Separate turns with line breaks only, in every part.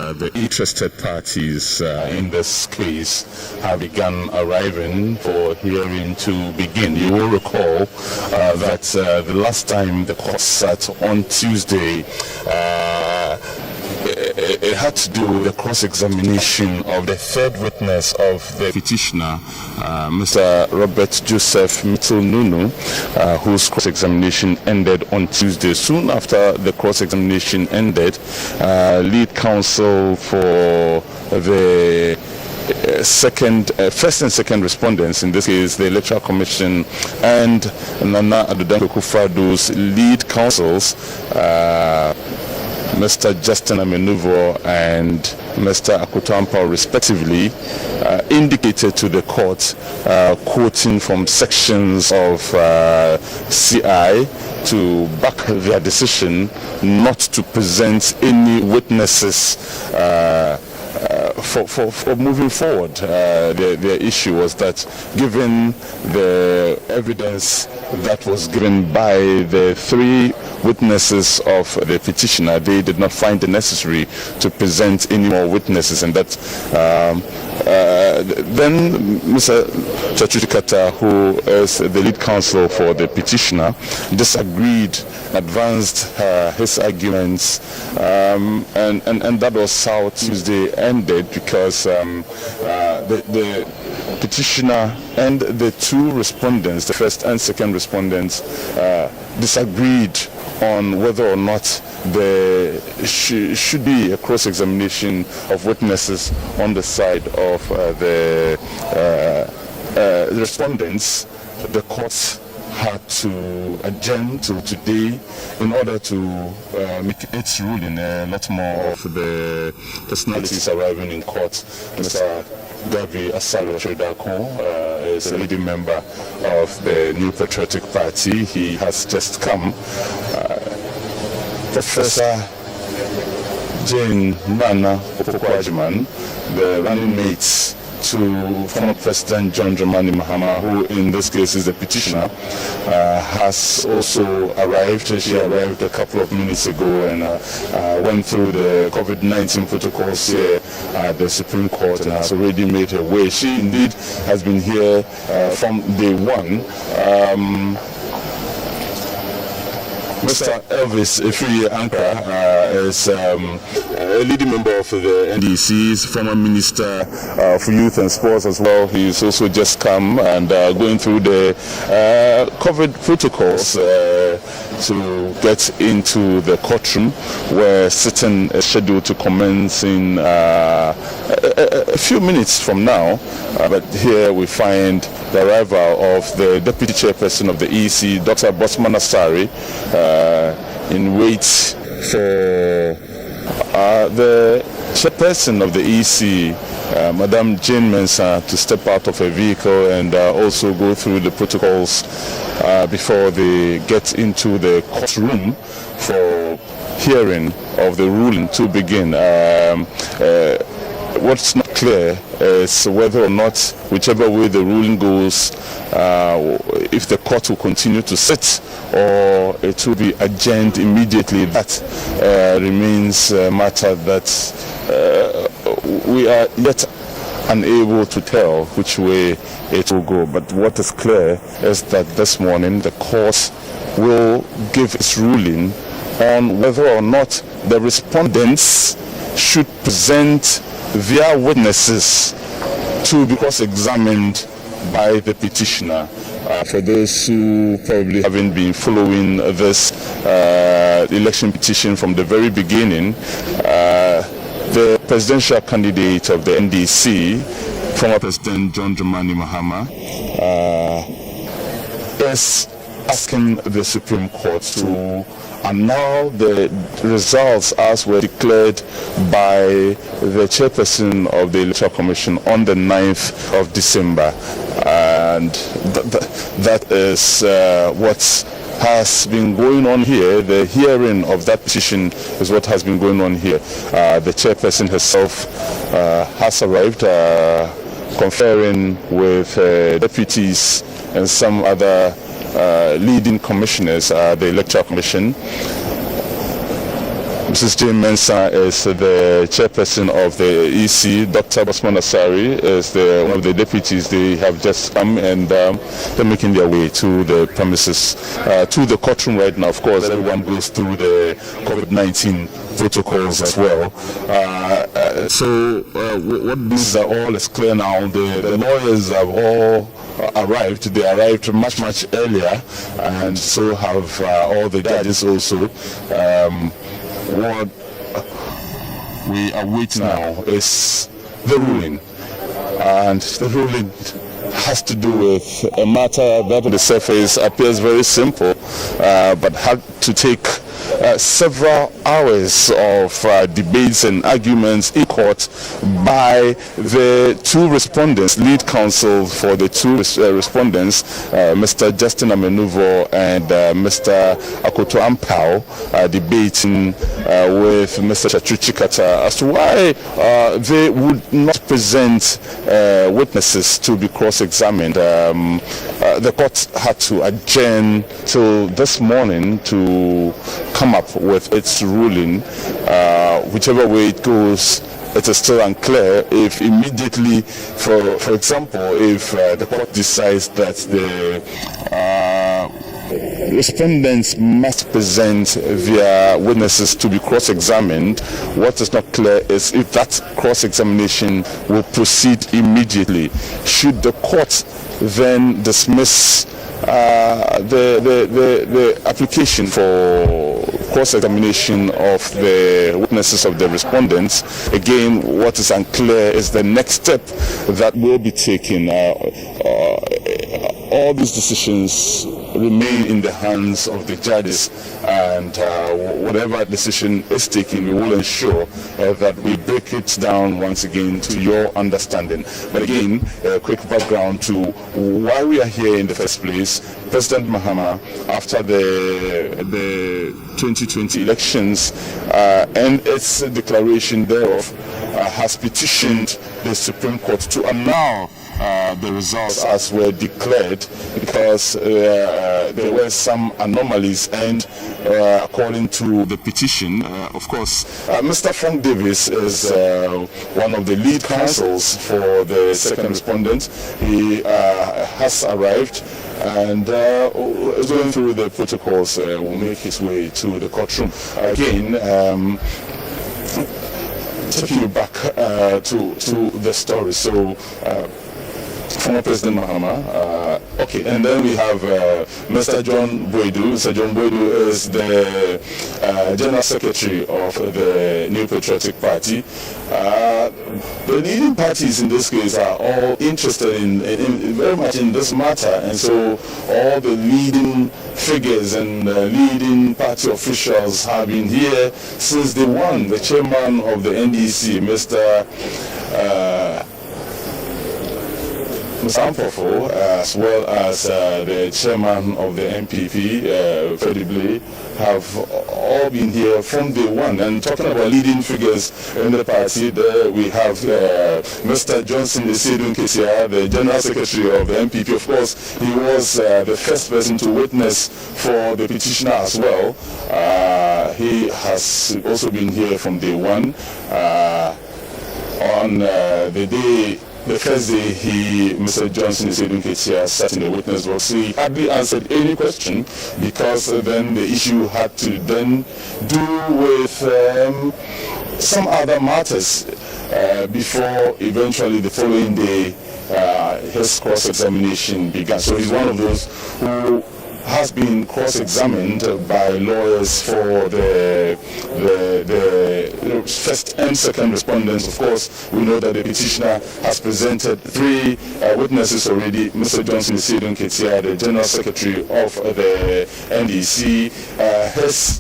The interested parties in this case have begun arriving for hearing to begin. You will recall that the last time the court sat on Tuesday, it had to do with the cross-examination of the third witness of the petitioner, Mr. Robert Joseph Mitchell-Nunu, whose cross-examination ended on Tuesday. Soon after the cross-examination ended, lead counsel for the first and second respondents, in this case the Electoral Commission and Nana Addo Dankwa-Akufo-Addo's lead counsels, Mr. Justin Amenuvo and Mr. Akutampa, respectively, indicated to the court, quoting from sections of CI, to back their decision not to present any witnesses for moving forward. The issue was that given the evidence that was given by the three witnesses of the petitioner, they did not find it necessary to present any more witnesses, and that then Mr. Chachutikata, who is the lead counsel for the petitioner, disagreed, advanced his arguments, and that was how Tuesday ended, because the petitioner and the two respondents, the first and second respondents, disagreed on whether or not there should be a cross-examination of witnesses on the side of the respondents. The court had to adjourn till today in order to make its ruling. A lot more of the personalities arriving in court. Mr. Gavi Asalo Shedako is a leading member of the New Patriotic Party. He has just come. Professor Jane Nana Opoku-Agyeman, the running mate to former President John Dramani Mahama, who in this case is the petitioner, has also arrived. She arrived a couple of minutes ago and went through the COVID-19 protocols here at the Supreme Court and has already made her way. She indeed has been here from day one. Mr. Elvis Efiri Ankra is a leading member of the NDC, is former Minister for Youth and Sports as well. He's also just come and going through the COVID protocols to get into the courtroom, where sitting is scheduled to commence in a few minutes from now. But here we find the arrival of the Deputy Chairperson of the EC, Dr. Bosman Asari, in wait for the Chairperson of the EC, Madam Jane Mensah, to step out of her vehicle and also go through the protocols before they get into the courtroom for hearing of the ruling to begin. What's not clear is whether or not, whichever way the ruling goes, if the court will continue to sit or it will be adjourned immediately. That remains a matter that we are yet unable to tell which way it will go. But what is clear is that this morning the court will give its ruling on whether or not the respondents should present their witnesses to be cross-examined by the petitioner. For those who probably haven't been following this election petition from the very beginning, the presidential candidate of the NDC, former President John Dramani Mahama, is asking the Supreme Court to annul the results as were declared by the chairperson of the Electoral Commission on the 9th of December. And that is what has been going on here. The hearing of that petition is what has been going on here. The chairperson herself has arrived, conferring with deputies and some other leading commissioners, the Electoral Commission. Mrs. Jane Mensah is the chairperson of the EC. Dr. Basman Asari is one of the deputies. They have just come and they're making their way to the premises, to the courtroom right now. Of course, everyone goes through the COVID-19 protocols as well. What these are all is clear now. The lawyers have all arrived. They arrived much earlier, and so have all the judges also. What we await now is the ruling, and the ruling has to do with a matter that on the surface appears very simple, but had to take several hours of debates and arguments in court by the two respondents, lead counsel for the two respondents, Mr. Justin Amenuvo and Mr. Akoto Ampao, debating with Mr. Chatruchi Kata as to why they would not present witnesses to be cross-examined. The court had to adjourn till this morning to come up with its ruling. Whichever way it goes, it is still unclear if immediately, for example, if the court decides that the respondents must present their witnesses to be cross-examined, what is not clear is if that cross-examination will proceed immediately. Should the court then dismiss the application for cross-examination of the witnesses of the respondents, again, what is unclear is the next step that will be taken. All these decisions remain in the hands of the judges, and whatever decision is taken, we will ensure that we break it down once again to your understanding. But again, a quick background to why we are here in the first place. President Mahama, after the 2020 elections and its declaration thereof, has petitioned the Supreme Court to annul the results as were declared, because there were some anomalies, and according to the petition, of course, Mr. Frank Davis is one of the lead counsels for the second respondent. He has arrived and is going through the protocols, will make his way to the courtroom. Again, taking you back to the story. So, former President Mahama, okay, and then we have Mr. John Boydu. Mr. John Boydu is the General Secretary of the New Patriotic Party. The leading parties in this case are all interested in very much in this matter, and so all the leading figures and leading party officials have been here since day one. The chairman of the NDC, Mr. Ampofo, as well as the chairman of the MPP, Freddie Blay, have all been here from day one. And talking about leading figures in the party, we have Mr. Johnson Esedun Kesia, the General Secretary of the MPP. Of course, he was the first person to witness for the petitioner as well. He has also been here from day one. On the first day, Mr. Johnson Esedun Ketia sat in the witness box. He hardly answered any question, because then the issue had to then do with some other matters before eventually the following day his cross-examination began. So he's one of those who has been cross-examined by lawyers for the first and second respondents. Of course, we know that the petitioner has presented 3 witnesses already. Mr. Johnson Esedun Ketia, the General Secretary of the NDC, his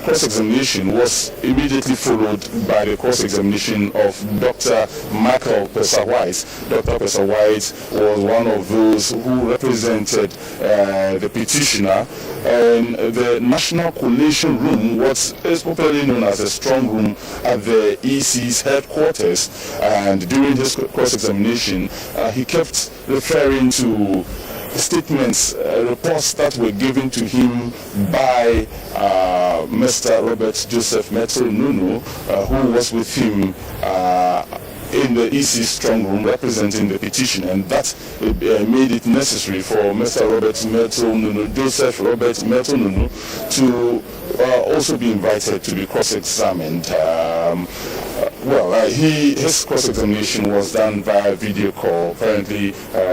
cross-examination was immediately followed by the cross-examination of Dr. Michael Pesa-White. Dr. Pesa-White was one of those who represented the petitioner in the National Collation Room, what is popularly known as a strong room at the EC's headquarters. And during his cross-examination, he kept referring to statements, reports that were given to him by Mr. Robert Joseph Metal Nunu, who was with him in the EC strong room representing the petition, and that made it necessary for Mr. Joseph Robert Metal Nunu to also be invited to be cross-examined. His cross-examination was done via video call. Apparently,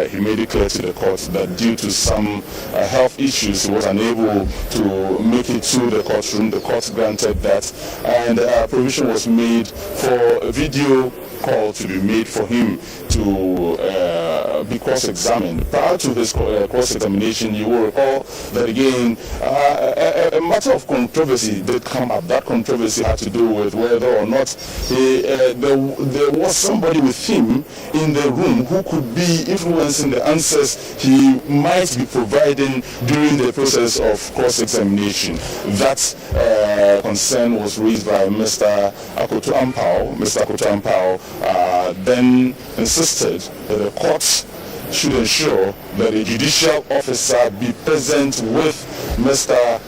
he made it clear to the court that due to some health issues, he was unable to make it to the courtroom. The court granted that, and provision was made for a video call to be made for him to be cross-examined. Prior to this cross-examination, you will recall that again, a matter of controversy did come up. That controversy had to do with whether or not there was somebody with him in the room who could be influencing the answers he might be providing during the process of cross-examination. That concern was raised by Mr. Akoto Ampao. Mr. Akoto Ampao then insisted that the court should ensure that a judicial officer be present with Mr.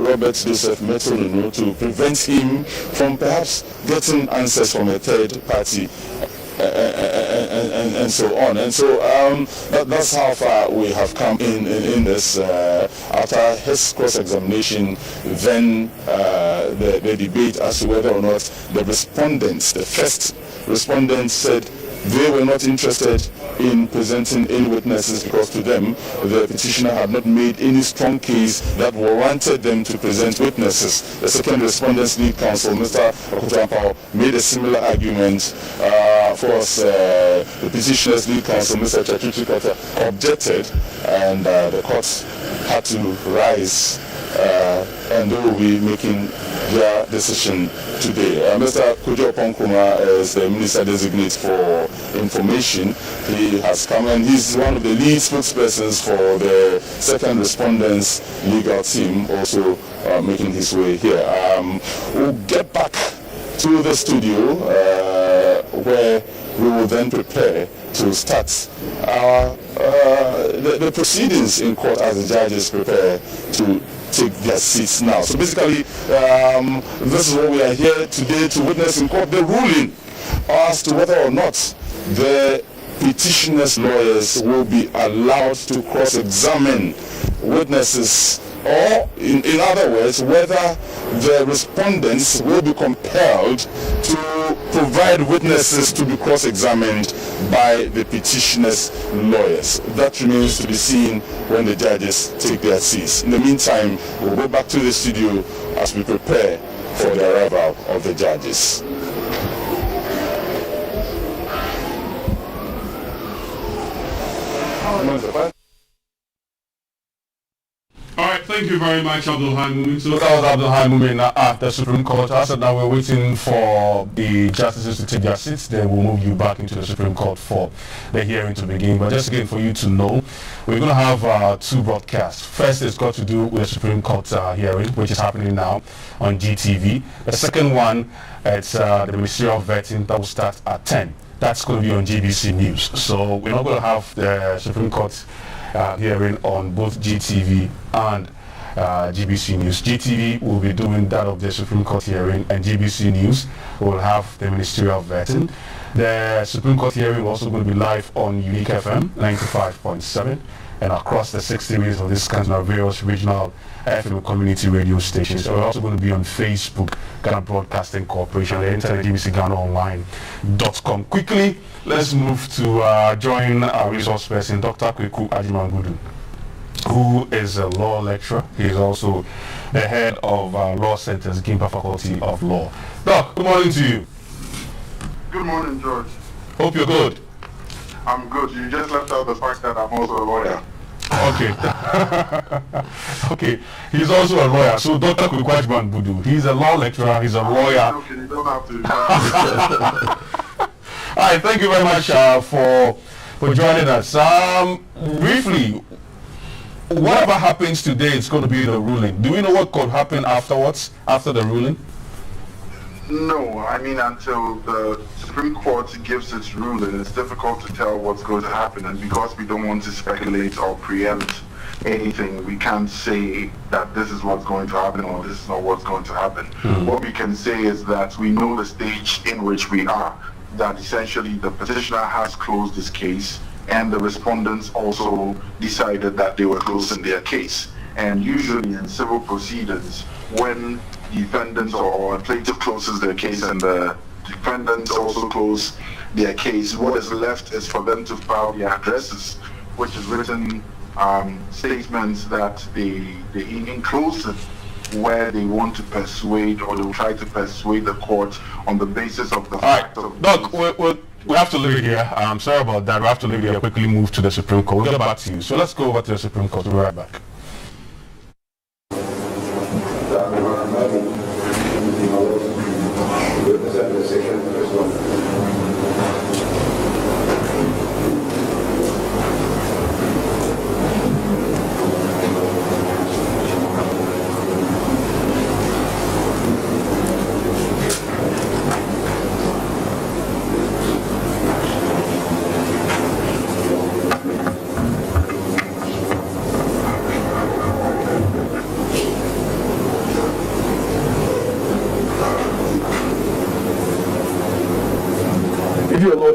Robert Joseph Metal Nunu to prevent him from perhaps getting answers from a third party. And so on, and so that's how far we have come in this. After his cross-examination, then the debate as to whether or not the first respondents said they were not interested in presenting any witnesses because to them the petitioner had not made any strong case that warranted them to present witnesses. The second respondent's lead counsel, Mr. Akoto, made a similar argument. Of course, the petitioner's lead counsel, Mr. Chachuchikata, objected, and the court had to rise, and they will be making their decision today. Mr. Kojo Ponkuma is the Minister Designate for Information. He has come, and he's one of the lead spokespersons for the second respondents legal team, also making his way here. We'll get back to the studio where we will then prepare to start the proceedings in court as the judges prepare to take their seats now. So basically, this is what we are here today to witness in court, the ruling as to whether or not the petitioner's lawyers will be allowed to cross-examine witnesses, or in other words, whether the respondents will be compelled to provide witnesses to be cross-examined by the petitioner's lawyers. That remains to be seen when the judges take their seats. In the meantime, we'll go back to the studio as we prepare for the arrival of the judges.
Alright, thank you very much, Abdulhai Mumin. So that was Abdulhai Mumin at the Supreme Court. As now we're waiting for the justices to take their seats. Then we'll move you back into the Supreme Court for the hearing to begin. But just again, for you to know, we're going to have two broadcasts. First is got to do with the Supreme Court hearing, which is happening now on GTV. The second one, it's the Ministerial Vetting that will start at 10. That's going to be on GBC News. So we're not going to have the Supreme Court hearing on both GTV and GBC News. GTV will be doing that of the Supreme Court hearing, and GBC News will have the Ministerial Vetting. The Supreme Court hearing will also going to be live on Unique FM 95.7 and across the 60 minutes of this country, various regional FM community radio stations. So we're also going to be on Facebook, Ghana Broadcasting Corporation, the internet, gbcghanaonline.com. Quickly, let's move to join our resource person, Dr. Kweku Ajimangudu, who is a law lecturer. He is also the head of Law Center's Gimpa Faculty of Law. Doc, good morning to you.
Good morning, George.
Hope you're good.
I'm good. You just left out the fact that I'm also a lawyer.
Okay. Okay. He's also a lawyer. So Dr. Kweku Ajimangudu, he's a law lecturer, he's a lawyer.
Okay, you don't have to.
All right, thank you very much for joining us. Briefly, whatever happens today, it's going to be the ruling. Do we know what could happen afterwards, after the ruling?
No, I mean, until the Supreme Court gives its ruling, it's difficult to tell what's going to happen. And because we don't want to speculate or preempt anything, we can't say that this is what's going to happen or this is not what's going to happen. What we can say is that we know the stage in which we are, that essentially the petitioner has closed his case and the respondents also decided that they were closing their case. And usually in civil proceedings, when defendants or plaintiff closes their case and the defendants also close their case, what is left is for them to file their addresses, which is written statements that they enclose where they want to persuade or they try to persuade the court on the basis of the fact of...
Doc, we have to leave it here. I'm sorry about that. We have to leave it here. Quickly move to the Supreme Court. We'll get back to you. So let's go over to the Supreme Court. We'll be right back.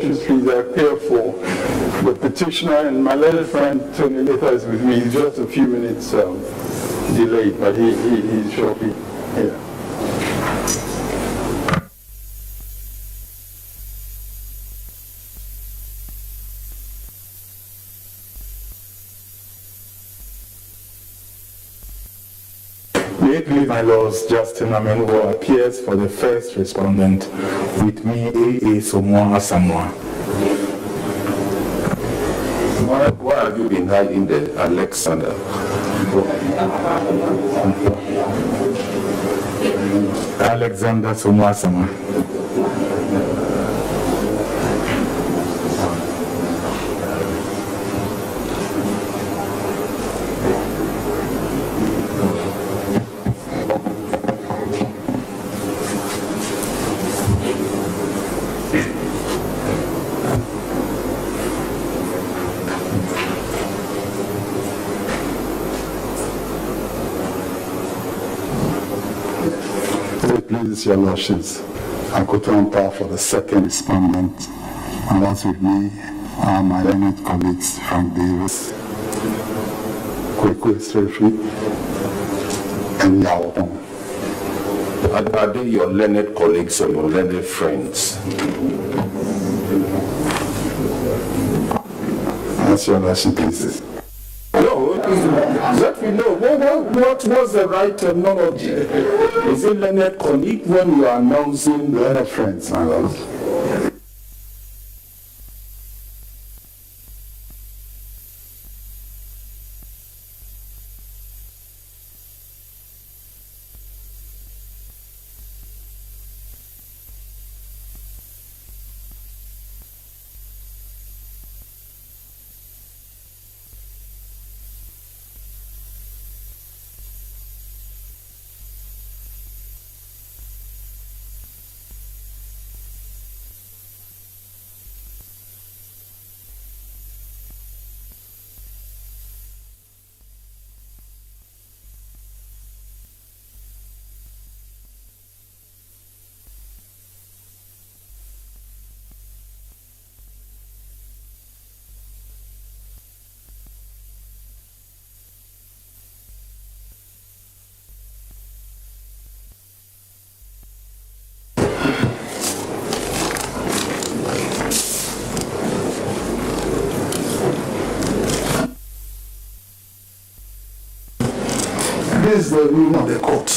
Please appear for the petitioner, and my learned friend Tony Letha is with me. He's just a few minutes delayed, but he's shortly here. May it please my Lords, Justin Amen, who appears for the first respondent, with me, A.A. Somoa Samoa.
Why have you been hiding the Alexander?
Alexander Somoa Samoa. Please, Your Lordships, Akotompa for the second respondent, and that's with me, my learned colleagues, Frank Davis, Kwekwe Strefi, and Yao Hong.
Are they your learned colleagues or your learned friends?
That's Your Lordship, please.
No, let me know. What was the right terminology?
Is it learned colleague when you are announcing learned friends, my lord?
This is the ruling of the court.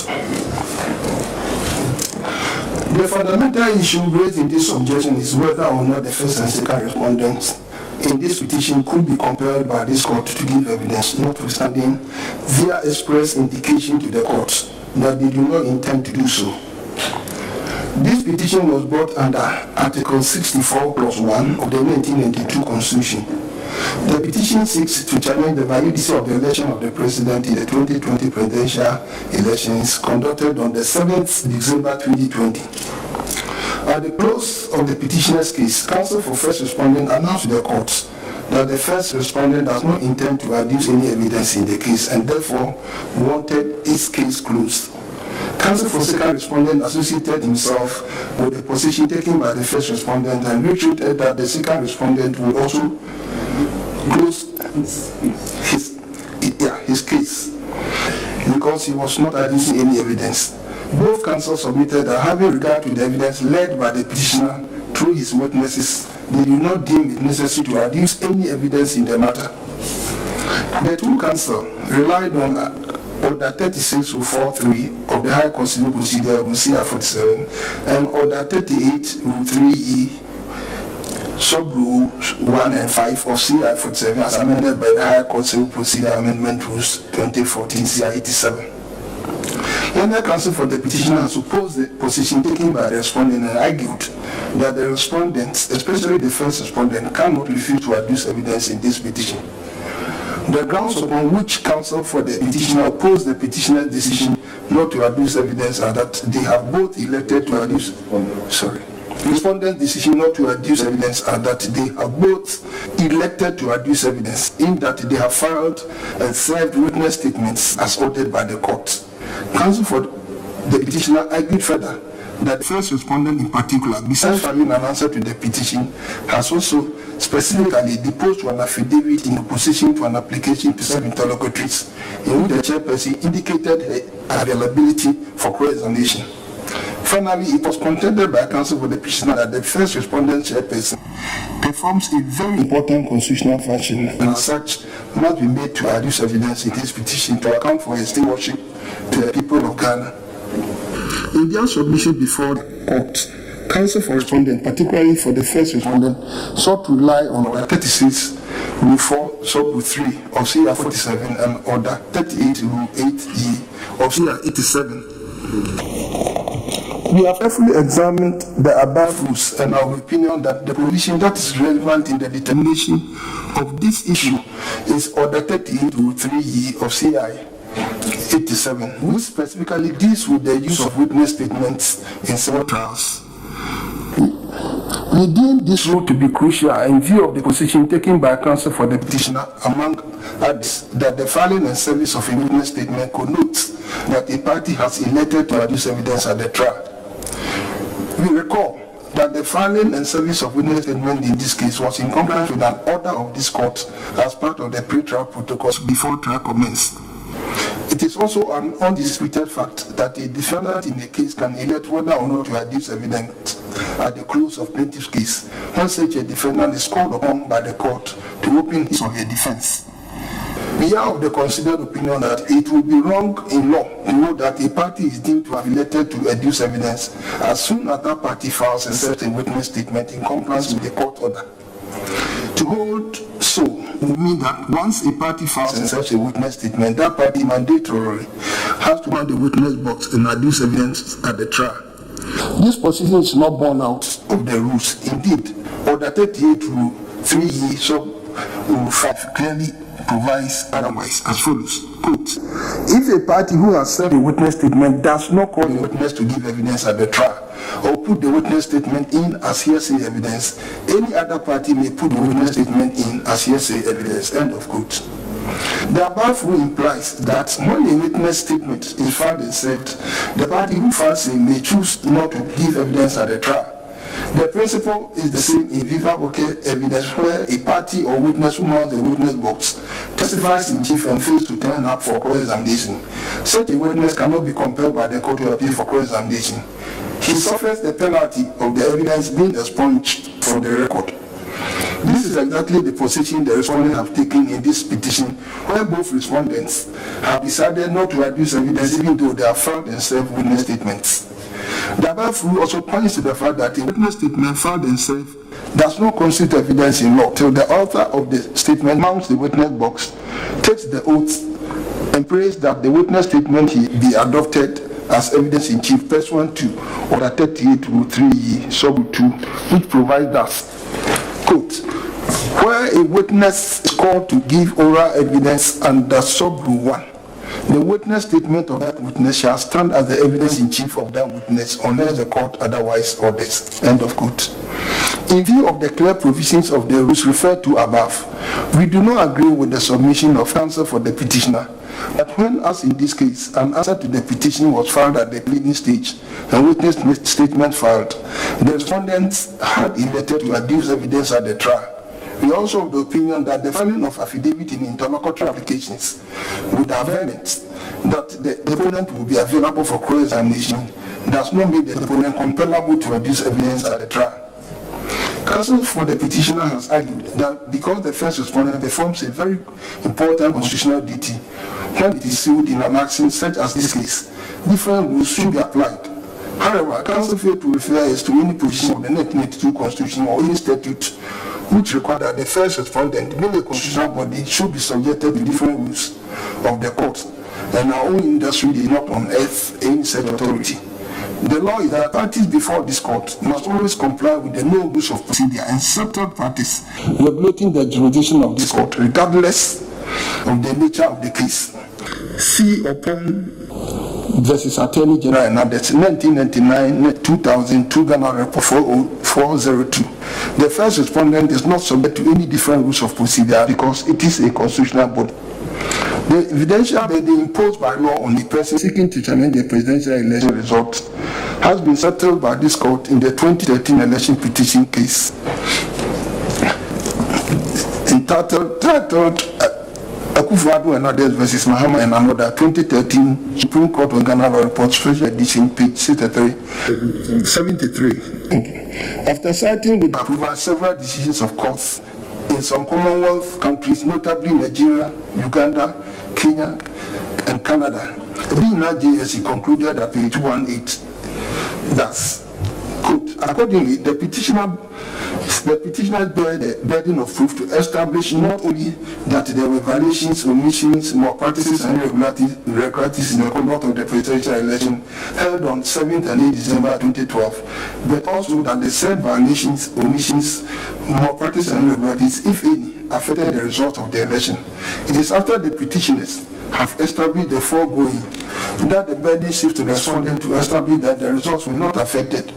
The fundamental issue raised in this objection is whether or not the first and second respondents in this petition could be compelled by this court to give evidence, notwithstanding their express indication to the court that they do not intend to do so. This petition was brought under Article 64 plus 1 of the 1992 Constitution. The petition seeks to challenge the validity of the election of the president in the 2020 presidential elections conducted on the 7th December 2020. At the close of the petitioner's case, counsel for first respondent announced to the court that the first respondent does not intend to adduce any evidence in the case and therefore wanted its case closed. Counsel for second respondent associated himself with the position taken by the first respondent and reiterated that the second respondent would also close his case because he was not adducing any evidence. Both counsel submitted that having regard to the evidence led by the petitioner through his witnesses, they do not deem it necessary to adduce any evidence in the matter. The two counsel relied on Order 36-43 of the High Court Civil Procedure of CR 47 and Order 38-3E Sub-Rule 1 and 5 of CR 47 as amended by the High Court Civil Procedure Amendment Rules 2014 CR 87. Learned counsel for the petitioner opposed the position taken by the respondent and argued that the respondents, especially the first respondent, cannot refuse to adduce evidence in this petition. The grounds upon which counsel for the petitioner opposed the petitioner's decision not to adduce evidence are that they have both elected to adduce. Respondent's decision not to adduce evidence are that they have both elected to adduce evidence, in that they have filed and served witness statements as ordered by the court. Counsel for the petitioner argued further that the first respondent in particular, besides filing an answer to the petition, has also specifically deposed to an affidavit in opposition to an application to serve interlocutors, in which the chairperson indicated her availability for cross-examination. Finally, it was contended by counsel for the petitioner that the first respondent chairperson performs a very important constitutional function and as such must be made to adduce evidence in this petition to account for his stewardship to the people of Ghana. In their submission before the court, counsel for respondent, particularly for the first respondent, sought to rely on Order 36, Rule 4, Sub-Rule 3 of CR 47 and Order 38, Rule 8E of CR 87. We have carefully examined the above rules and our opinion that the provision that is relevant in the determination of this issue is Order 38, Rule 3E of CI 87, which specifically deals with the use of witness statements in civil trials. We deem this rule to be crucial in view of the position taken by counsel for the petitioner, among others, that the filing and service of a witness statement connotes that a party has elected to adduce evidence at the trial. We recall that the filing and service of witness statement in this case was in compliance with an order of this court as part of the pre-trial protocols before trial commenced. It is also an undisputed fact that a defendant in a case can elect whether or not to adduce evidence at the close of plaintiff's case when such a defendant is called upon by the court to open his or her defense. We are of the considered opinion that it would be wrong in law to know that a party is deemed to have elected to adduce evidence as soon as that party files and serves a witness statement in compliance with the court order. To hold so would mean that once a party files and serves a witness statement, that party mandatorily has to man the witness box and adduce evidence at the trial. This position is not borne out of the rules. Indeed, Order 38 Rule 3E Sub-Rule 5 clearly provides otherwise as follows. Quote, if a party who has served a witness statement does not call the witness to give evidence at the trial or put the witness statement in as hearsay evidence, any other party may put the witness statement in as hearsay evidence. End of quote. The above rule implies that when a witness statement is filed and served, the party who files it may choose not to give evidence at the trial. The principle is the same in viva voce evidence, where a party or witness who mounts the witness box testifies in chief and fails to turn up for cross-examination. Such a witness cannot be compelled by the court to appear for cross-examination. He suffers the penalty of the evidence being expunged from the record. This is exactly the position the respondents have taken in this petition, where both respondents have decided not to adduce evidence even though they have filed and served witness statements. The above rule also points to the fact that a witness statement filed and served does not constitute evidence in law till the author of the statement mounts the witness box, takes the oath, and prays that the witness statement be adopted as evidence in chief pursuant to Order 38 Rule 3E Sub 2, which provides that, quote, where a witness is called to give oral evidence under Sub Rule 1, The witness statement of that witness shall stand as the evidence in chief of that witness unless the court otherwise orders. End of quote. In view of the clear provisions of the rules referred to above, we do not agree with the submission of counsel for the petitioner that when, as in this case, an answer to the petition was filed at the pleading stage and witness statement filed, the respondents had elected to adduce evidence at the trial. We are also of the opinion that the filing of affidavit in interlocutory applications with amendments that the deponent will be available for cross-examination does not make the deponent compellable to adduce evidence at the trial. Counsel for the petitioner has argued that because the first respondent performs a very important constitutional duty when it is sued in an action such as this case, different rules should be applied. However, counsel failed to refer us to any provision of the 1982 Constitution or any statute which require that the first respondent, being a constitutional body, should be subjected to different rules of the court, and our own industry did not unearth any such authority. The law is that parties before this court must always comply with the no rules of procedure, and third parties regulating the jurisdiction of this court regardless of the nature of the case. See upon versus Attorney General and others, 1999-2002 Ghana Report 402. The first respondent is not subject to any different rules of procedure because it is a constitutional body. The evidential burden imposed by law on the person seeking to challenge the presidential election result has been settled by this court in the 2013 election petition case entitled Akufo-Addo and others versus Mahama and another 2013 Supreme Court of Ghana Law Report Special Edition page 73. After citing with approval several decisions of courts in some Commonwealth countries, notably Nigeria, Uganda, Kenya, and Canada, the JSC concluded at page 218 that, quote, accordingly, the petitioner bear the burden of proof to establish not only that there were violations, omissions, malpractices, and irregularities in the conduct of the presidential election held on 7th and 8th December 2012, but also that the said violations, omissions, malpractices, and irregularities, if any, affected the result of the election. It is after the petitioners have established the foregoing that the burden shifts to the respondent to establish that the results were not affected.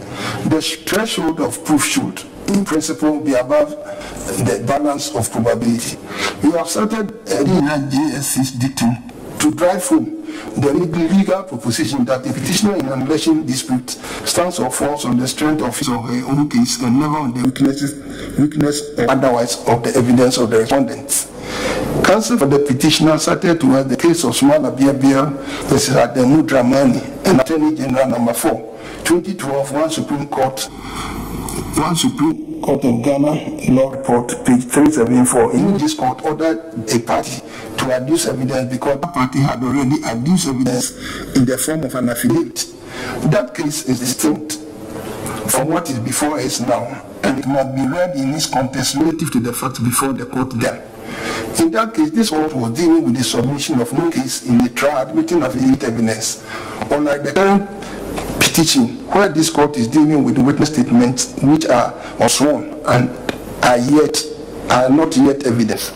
The threshold of proof should, in principle, be above the balance of probability. We have started a JSC's dictum to drive home the legal proposition that the petitioner in an election dispute stands or falls on the strength of his or her own case and never on the weakness or otherwise of the evidence of the respondents. Counsel for the petitioner cited to us the case of Sumala Biabia versus Ademu Dramani and Attorney General number 4, 2012, one Supreme Court of Ghana Law Report, page 374. In which this court ordered a party to adduce evidence because that party had already adduced evidence in the form of an affidavit. That case is distinct from what is before us now, and it must be read in its context relative to the facts before the court then. In that case, this court was dealing with the submission of no case in the trial admitting affidavit evidence, unlike the current petition, where this court is dealing with witness statements which are unsworn and are not yet evidence.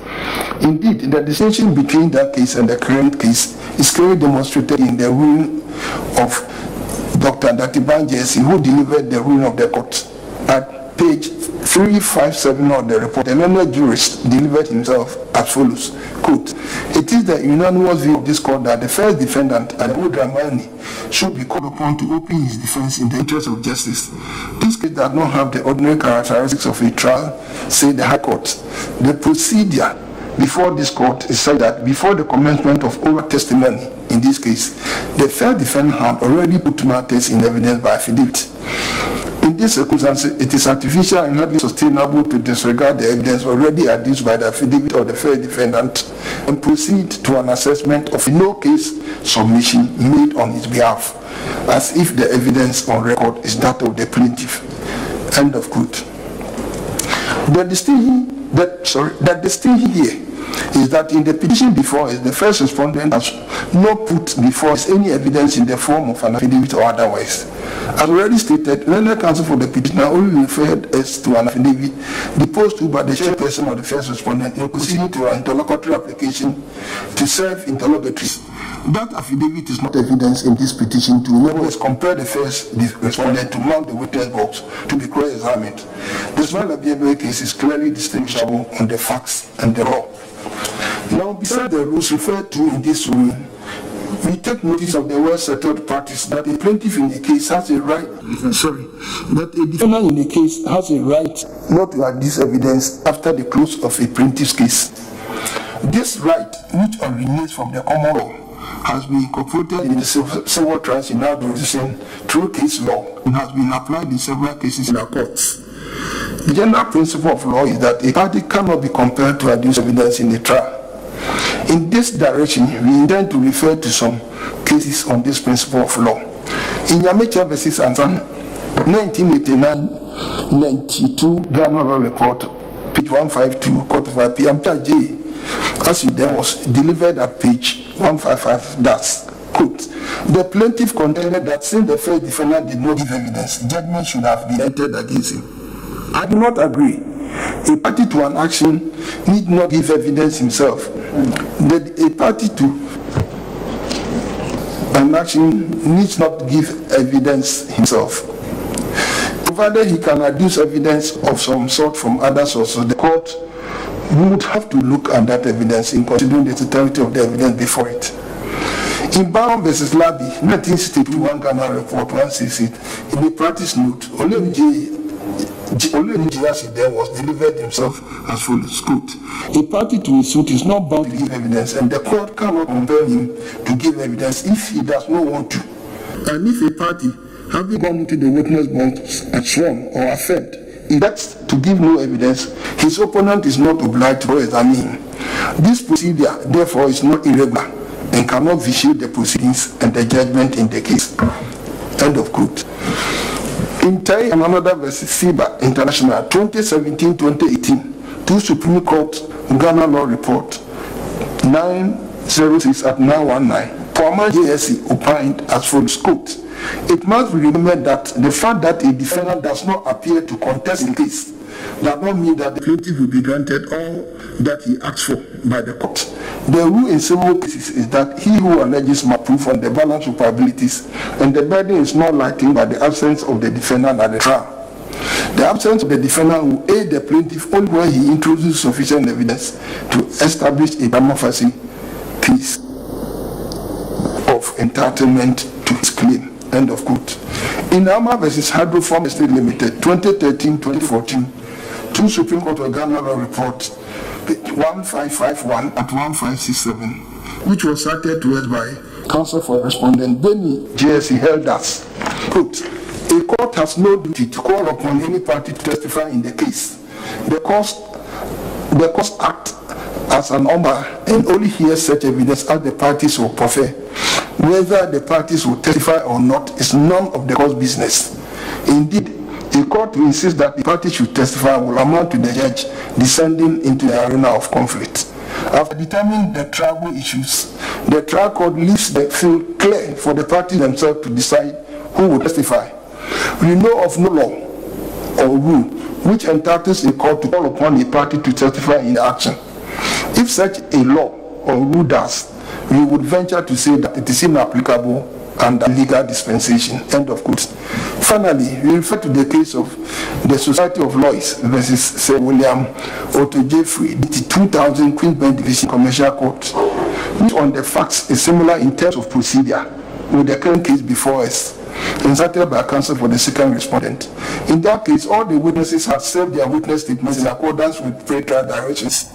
Indeed, the distinction between that case and the current case is clearly demonstrated in the ruling of Dr. Datiban JSC, who delivered the ruling of the court. At page 357 of the report, the learned jurist delivered himself as follows, quote, it is the unanimous view of this court that the first defendant, Ademu Dramani, should be called upon to open his defense in the interest of justice. This case does not have the ordinary characteristics of a trial, say the High Court. The procedure before this court is such that before the commencement of oral testimony, in this case, the first defendant had already put matters in evidence by affidavit. In this circumstance, it is artificial and hardly sustainable to disregard the evidence already adduced by the affidavit of the first defendant and proceed to an assessment of no case submission made on his behalf, as if the evidence on record is that of the plaintiff. End of quote. The distinction here is that in the petition before us, the first respondent has not put before us any evidence in the form of an affidavit or otherwise. As already stated, learned counsel for the petitioner only referred us to an affidavit deposed to by the chairperson of the first respondent in proceeding to an interlocutory application to serve interrogatories That affidavit is not evidence in this petition to always compare the first respondent to mount the witness box to be cross-examined. The Small Abiebe case is clearly distinguishable on the facts and the law. Now, besides the rules referred to in this ruling, we take notice of the well-settled practice that a plaintiff in the case has a right, that a defendant in the case has a right not to adduce evidence after the close of a plaintiff's case. This right, which originates from the common law, has been incorporated in the civil trials in our jurisdiction through case law and has been applied in several cases in our courts. The general principle of law is that a party cannot be compelled to adduce evidence in a trial. In this direction, we intend to refer to some cases on this principle of law. In Yamecha v. Ansan, 1989-92 Ghana Law Report, page 152, Court of Appeal, Amcha J. As it then was delivered at page 155, that's quote, the plaintiff contended that since the first defendant did not give evidence, judgment should have been entered against him. I do not agree. A party to an action need not give evidence himself. A party to an action needs not give evidence himself. Provided he can adduce evidence of some sort from other sources, the court would have to look at that evidence in considering the totality of the evidence before it. In Brown v. Labi, 1961 Ghana Report 168, in the practice note, Olemi then was delivered himself as follows, quote, a party to a suit is not bound to give evidence, and the court cannot compel him to give evidence if he does not want to. And if a party, having gone into the witness box and sworn or affirmed, elects to give no evidence, his opponent is not obliged to examine him. This procedure, therefore, is not irregular and cannot vitiate the proceedings and the judgment in the case. End of quote. In Tai and another versus SIBA International, 2017-2018, two Supreme Court Ghana Law Report 906 at 919, former JSC opined as follows, quote, it must be remembered that the fact that a defendant does not appear to contest the case does not mean that the plaintiff will be granted all that he asks for by the court. The rule in civil cases is that he who alleges must prove on the balance of probabilities, and the burden is not lightened by the absence of the defendant at the trial. The absence of the defendant will aid the plaintiff only when he introduces sufficient evidence to establish a prima facie case of entitlement to his claim. End of quote. In Ama versus Hydroform Estate Limited, 2013-2014, two Supreme Court of Ghana Law Report 1551 at 1567, which was cited to us by Counsel for Respondent Benny JSC, held as, quote, a court has no duty to call upon any party to testify in the case. The court act as an ombudsman and only hears such evidence as the parties will prefer. Whether the parties will testify or not is none of the court's business. Indeed, a court to insist that the party should testify will amount to the judge descending into the arena of conflict. After determining the tribal issues, the trial court leaves the field clear for the parties themselves to decide who will testify. We know of no law or rule which entitles a court to call upon a party to testify in action. If such a law or rule does, we would venture to say that it is inapplicable and a legal dispensation. End of quote. Finally, we refer to the case of the Society of Lawyers versus Sir William Otto Jeffrey, the 2000 Queensland Division Commercial Court, which on the facts is similar in terms of procedure with the current case before us, inserted by counsel for the second respondent. In that case, all the witnesses had served their witness statements in accordance with pre-trial directions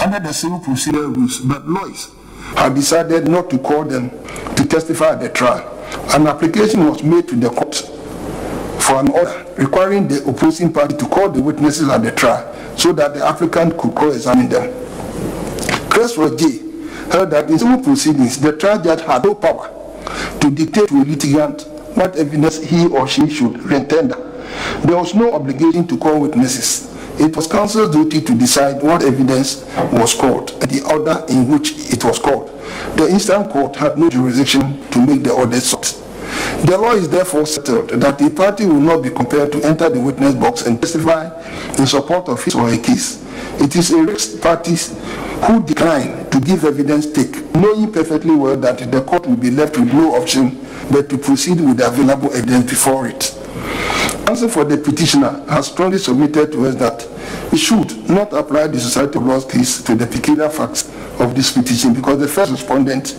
under the civil procedure rules, but lawyers had decided not to call them to testify at the trial. An application was made to the court for an order requiring the opposing party to call the witnesses at the trial so that the applicant could cross-examine them. Creswell J. held that in civil proceedings, the trial judge had no power to dictate to a litigant what evidence he or she should tender. There was no obligation to call witnesses. It was counsel's duty to decide what evidence was called and the order in which it was called. The instant court had no jurisdiction to make the order sought. The law is therefore settled that the party will not be compelled to enter the witness box and testify in support of his or her case. It is a risk parties who decline to give evidence take, knowing perfectly well that the court will be left with no option but to proceed with the available evidence before it. Counsel for the petitioner has strongly submitted to us that it should not apply the Society of Laws case to the peculiar facts of this petition, because the first respondent,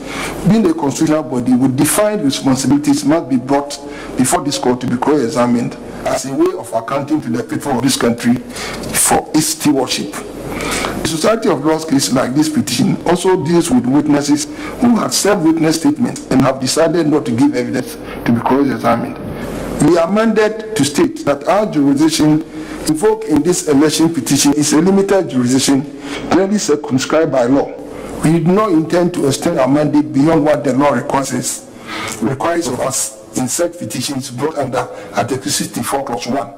being a constitutional body with defined responsibilities, must be brought before this court to be cross-examined as a way of accounting to the people of this country for its stewardship. The Society of Laws case, like this petition, also deals with witnesses who have served witness statements and have decided not to give evidence to be cross-examined. We are amended to state that our jurisdiction invoked in this election petition is a limited jurisdiction clearly circumscribed by law. We do not intend to extend our mandate beyond what the law requires of us in such petitions brought under Article 64 Clause 1,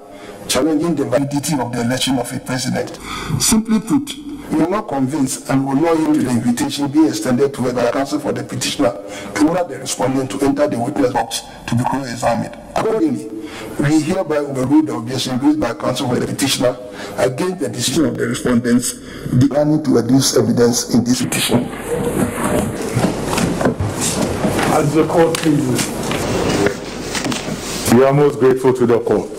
challenging the validity of the election of a president. Simply put, we are not convinced and will not yield to the invitation being extended to the counsel for the petitioner to order the respondent to enter the witness box to be cross-examined. Accordingly, we hereby overrule the objection raised by counsel for the petitioner against the decision of the respondents declining to adduce evidence in this petition.
As the court pleases.
We are most grateful to the court.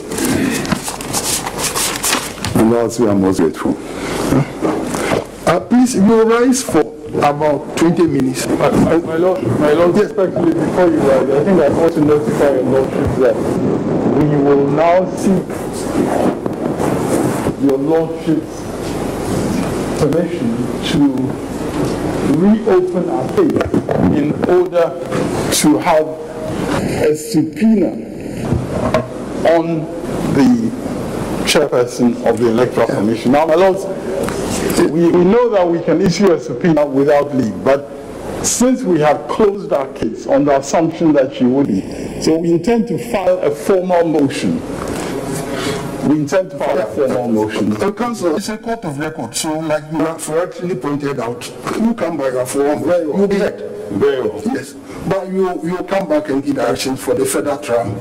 And also we are most grateful.
Please, you will rise for about 20 minutes.
My Lord, respectfully, before you rise, I think I ought to notify your Lordship that we will now seek your Lordship's permission to reopen our case in order to have a subpoena on the chairperson of the Electoral Commission. Now, my Lords, we know that we can issue a subpoena without leave, but since we have closed our case on the assumption that she would be, so we intend to file a formal motion.
Counsel, it's a court of record, so like you have correctly pointed out, you come back and form, you'll be heard.
Very well.
Yes, but you come back and give directions for the further trial.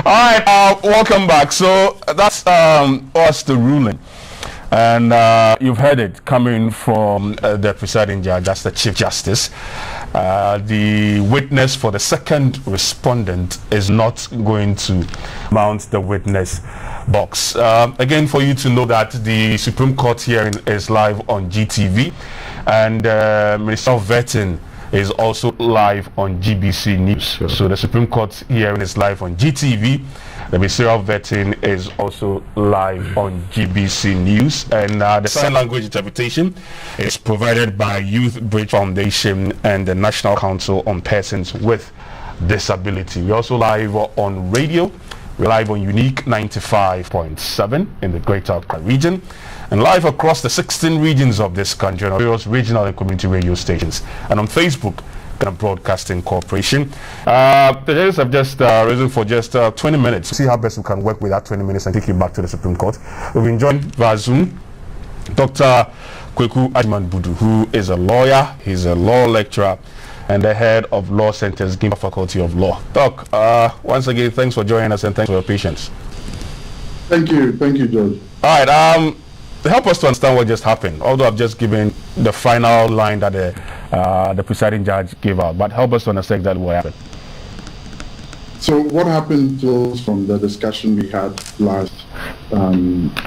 All right, welcome back. So that's us the ruling, and you've heard it coming from the presiding judge, that's the Chief Justice. The witness for the second respondent is not going to mount the witness box. Again, for you to know that the Supreme Court hearing is live on GTV, and Minister of Vetting is also live on GBC News. Sure. So the Supreme Court hearing is live on GTV. The Ministry of Vetting is also live on GBC News. And the sign language interpretation is provided by Youth Bridge Foundation and the National Council on Persons with Disability. We're also live on radio We're live on Unique 95.7 in the Greater Accra region and live across the 16 regions of this country on various regional and community radio stations and on Facebook, Ghana Broadcasting Corporation. The judges have just risen for just 20 minutes. See how best we can work with that 20 minutes and take you back to the Supreme Court. We've been joined via Zoom Dr. Kweku Ajiman-Budu, who is a lawyer, he's a law lecturer, and the head of Law Center's Gimba Faculty of Law. Doc, once again, thanks for joining us and thanks for your patience.
Thank you, George.
All right, help us to understand what just happened, although I've just given the final line that the presiding judge gave out, but help us to understand exactly what happened.
So what happened flows from the discussion we had the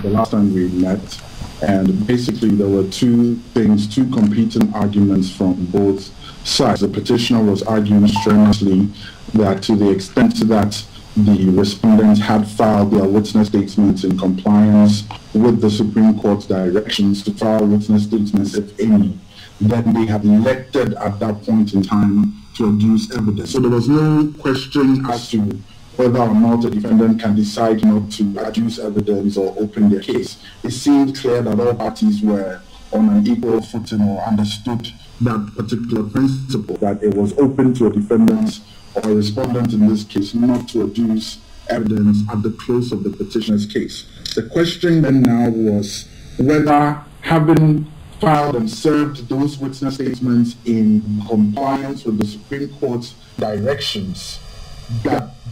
last time we met, and basically there were two competing arguments from both sides. The petitioner was arguing strenuously that to the extent that the respondents had filed their witness statements in compliance with the Supreme Court's directions to file witness statements, if any, then they had elected at that point in time to adduce evidence. So there was no question as to whether or not a defendant can decide not to adduce evidence or open their case. It seemed clear that all parties were on an equal footing or understood that particular principle, that it was open to a defendant or a respondent in this case not to adduce evidence at the close of the petitioner's case. The question then now was whether, having filed and served those witness statements in compliance with the Supreme Court's directions,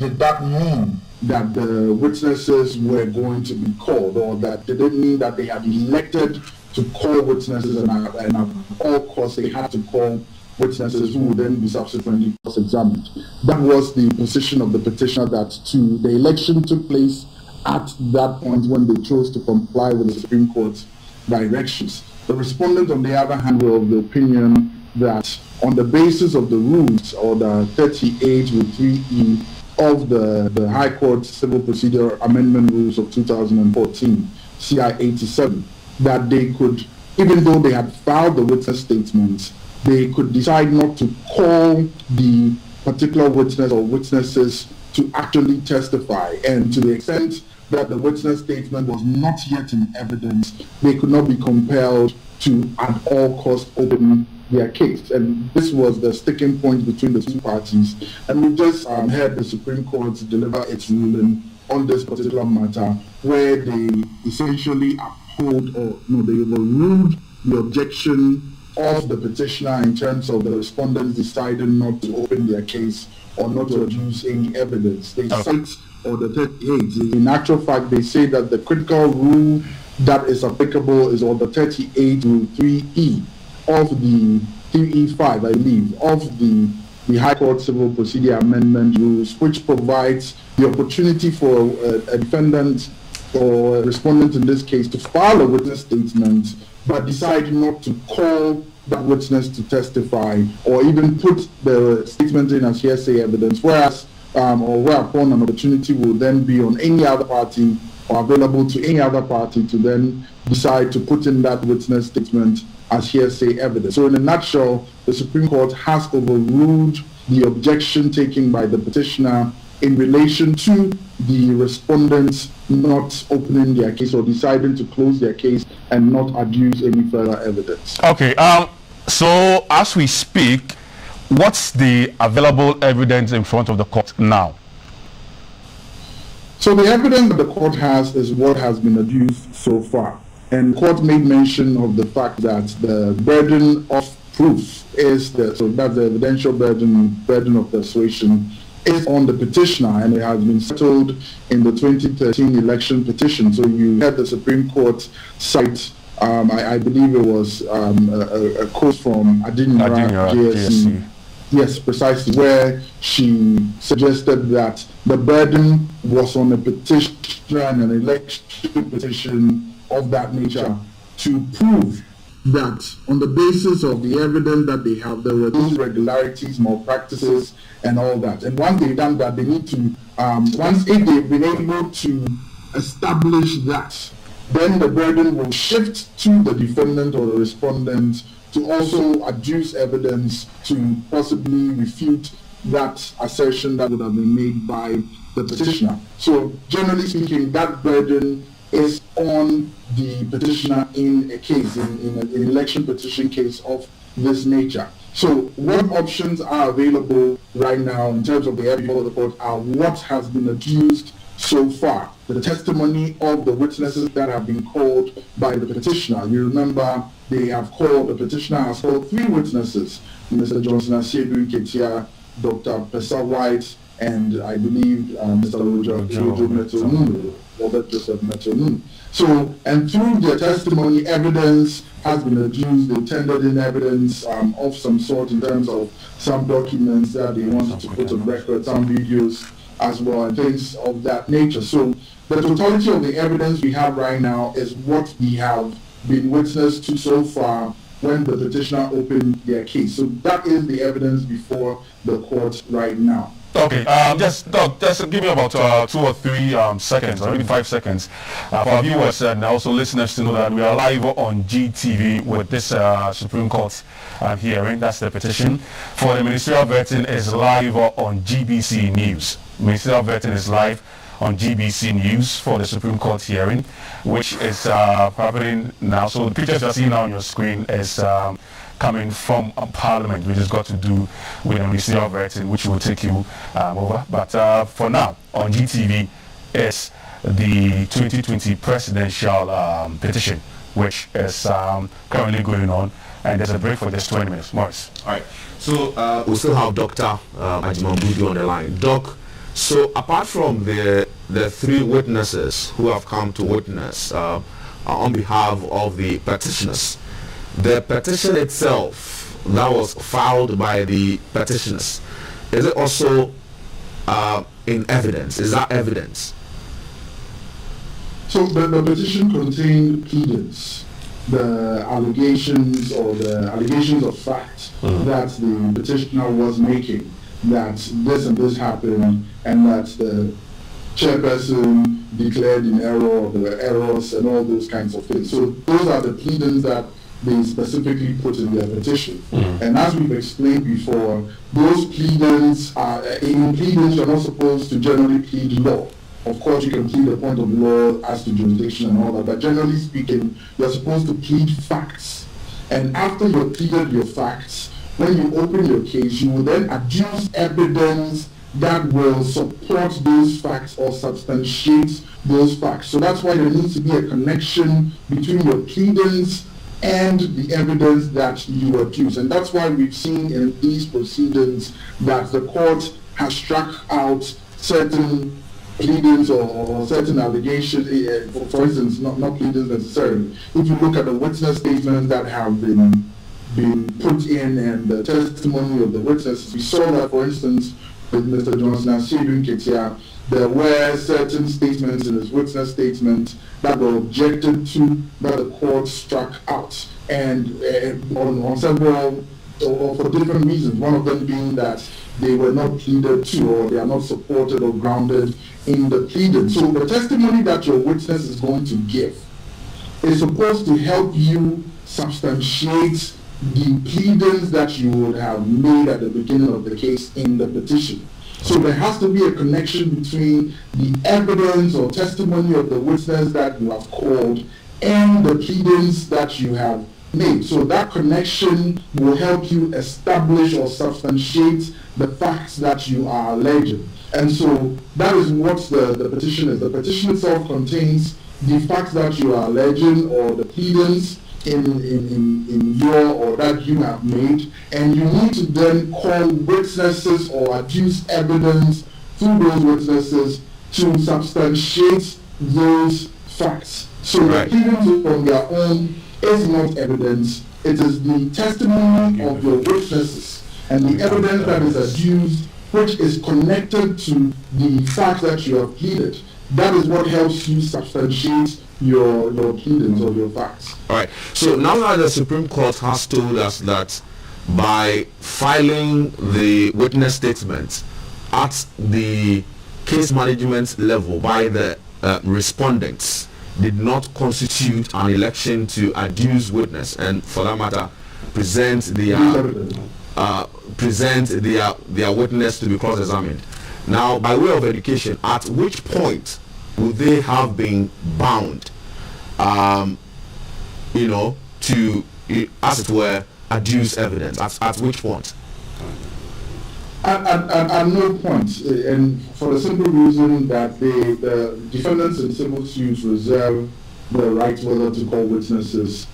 did that mean that the witnesses were going to be called, or that did it mean that they had elected to call witnesses and at all costs they had to call witnesses who would then be subsequently cross-examined? That was the position of the petitioner, that the election took place at that point when they chose to comply with the Supreme Court's directions. The respondent, on the other hand, were of the opinion that on the basis of the rules, or the 38 with 3E of the High Court Civil Procedure Amendment Rules of 2014, CI 87, that they could, even though they had filed the witness statements, they could decide not to call the particular witness or witnesses to actually testify. And to the extent that the witness statement was not yet in evidence, they could not be compelled to at all costs open their case. And this was the sticking point between the two parties. And we just heard the Supreme Court deliver its ruling on this particular matter, where they essentially uphold, they overruled the objection of the petitioner in terms of the respondents deciding not to open their case or not to adduce any evidence. They cite, or the 38, in actual fact, they say that the critical rule that is applicable is, or the 38 Rule 3E of the 3E5, I believe, of the High Court Civil Procedure Amendment Rules, which provides the opportunity for a defendant or a respondent in this case to file a witness statement but decide not to call that witness to testify or even put the statement in as hearsay evidence, whereas or whereupon an opportunity will then be on any other party or available to any other party to then decide to put in that witness statement as hearsay evidence. So in a nutshell, the Supreme Court has overruled the objection taken by the petitioner in relation to the respondents not opening their case or deciding to close their case and not adduce any further evidence.
Okay, so as we speak, what's the available evidence in front of the court now?
So the evidence that the court has is what has been adduced so far. And the court made mention of the fact that the burden of proof is so that's the evidential burden of persuasion is on the petitioner, and it has been settled in the 2013 election petition. So you had the Supreme Court cite, I believe it was a quote from Adinyora JSC. Yes, precisely, where she suggested that the burden was on a petitioner and an election petition of that nature to prove that on the basis of the evidence that they have, there were those irregularities, malpractices, and all that. And once they've done that, they need to, if they've been able to establish that, then the burden will shift to the defendant or the respondent to also adduce evidence to possibly refute that assertion that would have been made by the petitioner. So generally speaking, that burden is on the petitioner in a case, in an election petition case of this nature. So what options are available right now in terms of the evidence before the court are what has been adduced so far, the testimony of the witnesses that have been called by the petitioner. You remember the petitioner has called 3 witnesses, Mr. Johnson Asiedu Ketia, Dr. Pesa White, and I believe Mr. Robert Joseph Metonunu. So, and through their testimony, evidence has been adduced. They tendered in evidence of some sort in terms of some documents that they wanted to put on record, some videos as well, and things of that nature. So the totality of the evidence we have right now is what we have been witness to so far when the petitioner opened their case. So that is the evidence before the court right now.
Okay, just give me about 2 or 3 seconds, or maybe 5 seconds, for our viewers and also listeners to know that we are live on GTV with this Supreme Court hearing. That's the petition. For the ministerial vetting is live on GBC News. Ministerial vetting is live on GBC News for the Supreme Court hearing, which is happening now. So the pictures you're seeing now on your screen is coming from Parliament, which has got to do with the ministerial vetting, which will take you over. But for now, on GTV is the 2020 presidential petition, which is currently going on, and there's a break for just 20 minutes. Morris.
All right. So we still have Dr. Ajimambudu on the line. Doc, so apart from the 3 witnesses who have come to witness on behalf of the petitioners, the petition itself that was filed by the petitioners, is it also in evidence? Is that evidence?
So the petition contained pleadings, the allegations of fact that the petitioner was making, that this and this happened, and that the chairperson declared in error, there were errors and all those kinds of things. So those are the pleadings that they specifically put in their petition. And as we've explained before, those pleadings are, in pleadings you're not supposed to generally plead law. Of course you can plead a point of law as to jurisdiction and all that, but generally speaking, you're supposed to plead facts. And after you've pleaded your facts, when you open your case, you will then adduce evidence that will support those facts or substantiate those facts. So that's why there needs to be a connection between your pleadings and the evidence that you adduce. And that's why we've seen in these proceedings that the court has struck out certain pleadings or certain allegations, for instance, not pleadings necessarily. If you look at the witness statements that have been put in and the testimony of the witnesses, we saw that, for instance, with Mr. Johnson Asiedu Ketia, there were certain statements in his witness statement that were objected to, that the court struck out, and on several, or for different reasons, one of them being that they were not pleaded to, or they are not supported or grounded in the pleading. So the testimony that your witness is going to give is supposed to help you substantiate the pleadings that you would have made at the beginning of the case in the petition. So there has to be a connection between the evidence or testimony of the witness that you have called and the pleadings that you have made. So that connection will help you establish or substantiate the facts that you are alleging. And so that is what the petition is. The petition itself contains the facts that you are alleging or the pleadings in your or that you have made, and you need to then call witnesses or adduce evidence through those witnesses to substantiate those facts. So the pleadings on their own is not evidence, it is the testimony of your witnesses and the evidence that is adduced which is connected to the facts that you have pleaded. That is what helps you substantiate your pleadings or your facts.
All right. So now that the Supreme Court has told us that by filing the witness statement at the case management level by the respondents did not constitute an election to adduce witness, and for that matter present the present their witness to be cross-examined. Now, by way of education, at which point would they have been bound, to, as it were, adduce evidence? At which point?
At no point, and for the simple reason that the defendants in civil suits reserve the right whether to call witnesses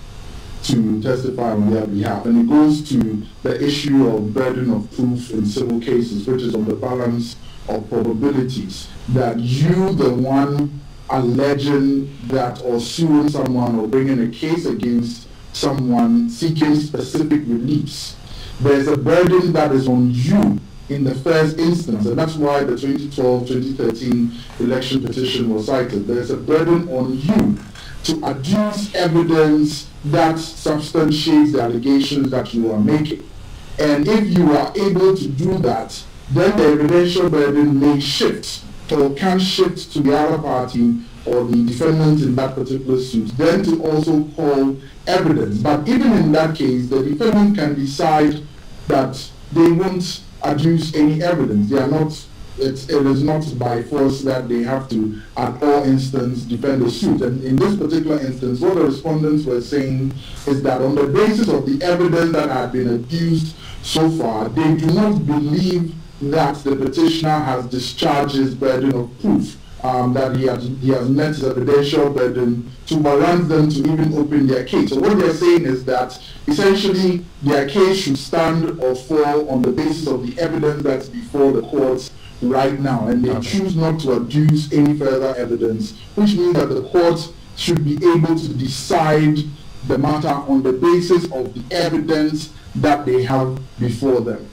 to testify on their behalf. And it goes to the issue of burden of proof in civil cases, which is on the balance of probabilities, that you, the one alleging that or suing someone or bringing a case against someone seeking specific reliefs, there's a burden that is on you in the first instance, and that's why the 2012-2013 election petition was cited. There's a burden on you to adduce evidence that substantiates the allegations that you are making. And if you are able to do that, then the evidential burden may shift or can shift to the other party or the defendant in that particular suit, then to also call evidence. But even in that case, the defendant can decide that they won't adduce any evidence. They are not. It is not by force that they have to, at all instances, defend the suit. And in this particular instance, what the respondents were saying is that on the basis of the evidence that had been adduced so far, they do not believe that the petitioner has discharged his burden of proof, that he has met his evidential burden to warrant them to even open their case. So what they're saying is that essentially their case should stand or fall on the basis of the evidence that's before the courts right now, and they choose not to adduce any further evidence, which means that the court should be able to decide the matter on the basis of the evidence that they have before them.